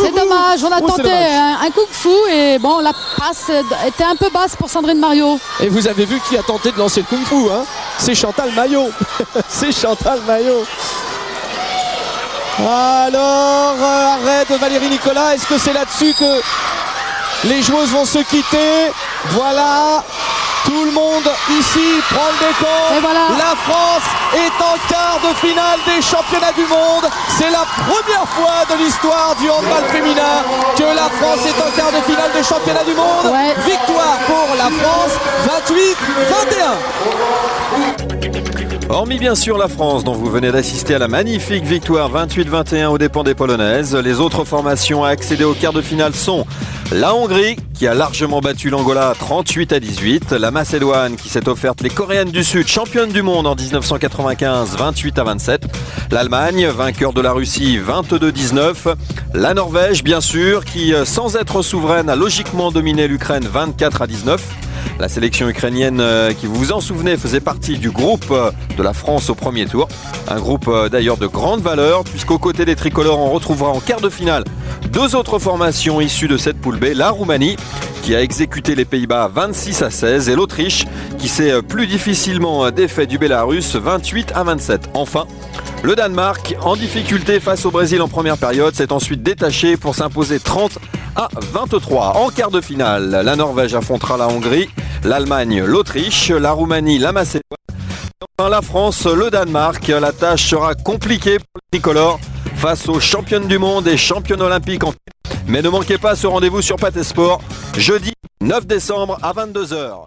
C'est dommage, on a tenté un coup de fou et bon, la passe était un peu basse pour Sandrine Mariot. Et vous avez vu qui a tenté de lancer le kung fu, c'est Chantal Maillot. C'est Chantal Maillot. Alors, arrêt de Valérie Nicolas. Est-ce que c'est là-dessus que les joueuses vont se quitter? Voilà. Tout le monde ici prend le décompte. Voilà. La France est en quart de finale des championnats du monde. C'est la première fois de l'histoire du handball féminin que la France est en quart de finale des championnats du monde. Ouais. Victoire pour la France, 28-21. Hormis bien sûr la France, dont vous venez d'assister à la magnifique victoire 28-21 aux dépens des Polonaises, les autres formations à accéder au quart de finale sont la Hongrie, qui a largement battu l'Angola 38-18, la Macédoine, qui s'est offerte les Coréennes du Sud, championne du monde en 1995, 28-27, l'Allemagne, vainqueur de la Russie 22-19, la Norvège, bien sûr, qui, sans être souveraine, a logiquement dominé l'Ukraine 24-19. La sélection ukrainienne, qui vous vous en souvenez, faisait partie du groupe de la France au premier tour. Un groupe d'ailleurs de grande valeur, puisqu'aux côtés des tricolores, on retrouvera en quart de finale deux autres formations issues de cette poule B. La Roumanie, qui a exécuté les Pays-Bas 26-16, et l'Autriche, qui s'est plus difficilement défait du Bélarus 28-27. Enfin, le Danemark, en difficulté face au Brésil en première période, s'est ensuite détaché pour s'imposer 30-23. En quart de finale, la Norvège affrontera la Hongrie, l'Allemagne, l'Autriche, la Roumanie, la Macédoine. Enfin, la France, le Danemark. La tâche sera compliquée pour les tricolores face aux championnes du monde et championnes olympiques. Mais ne manquez pas ce rendez-vous sur Pathé Sport, jeudi 9 décembre à 22h.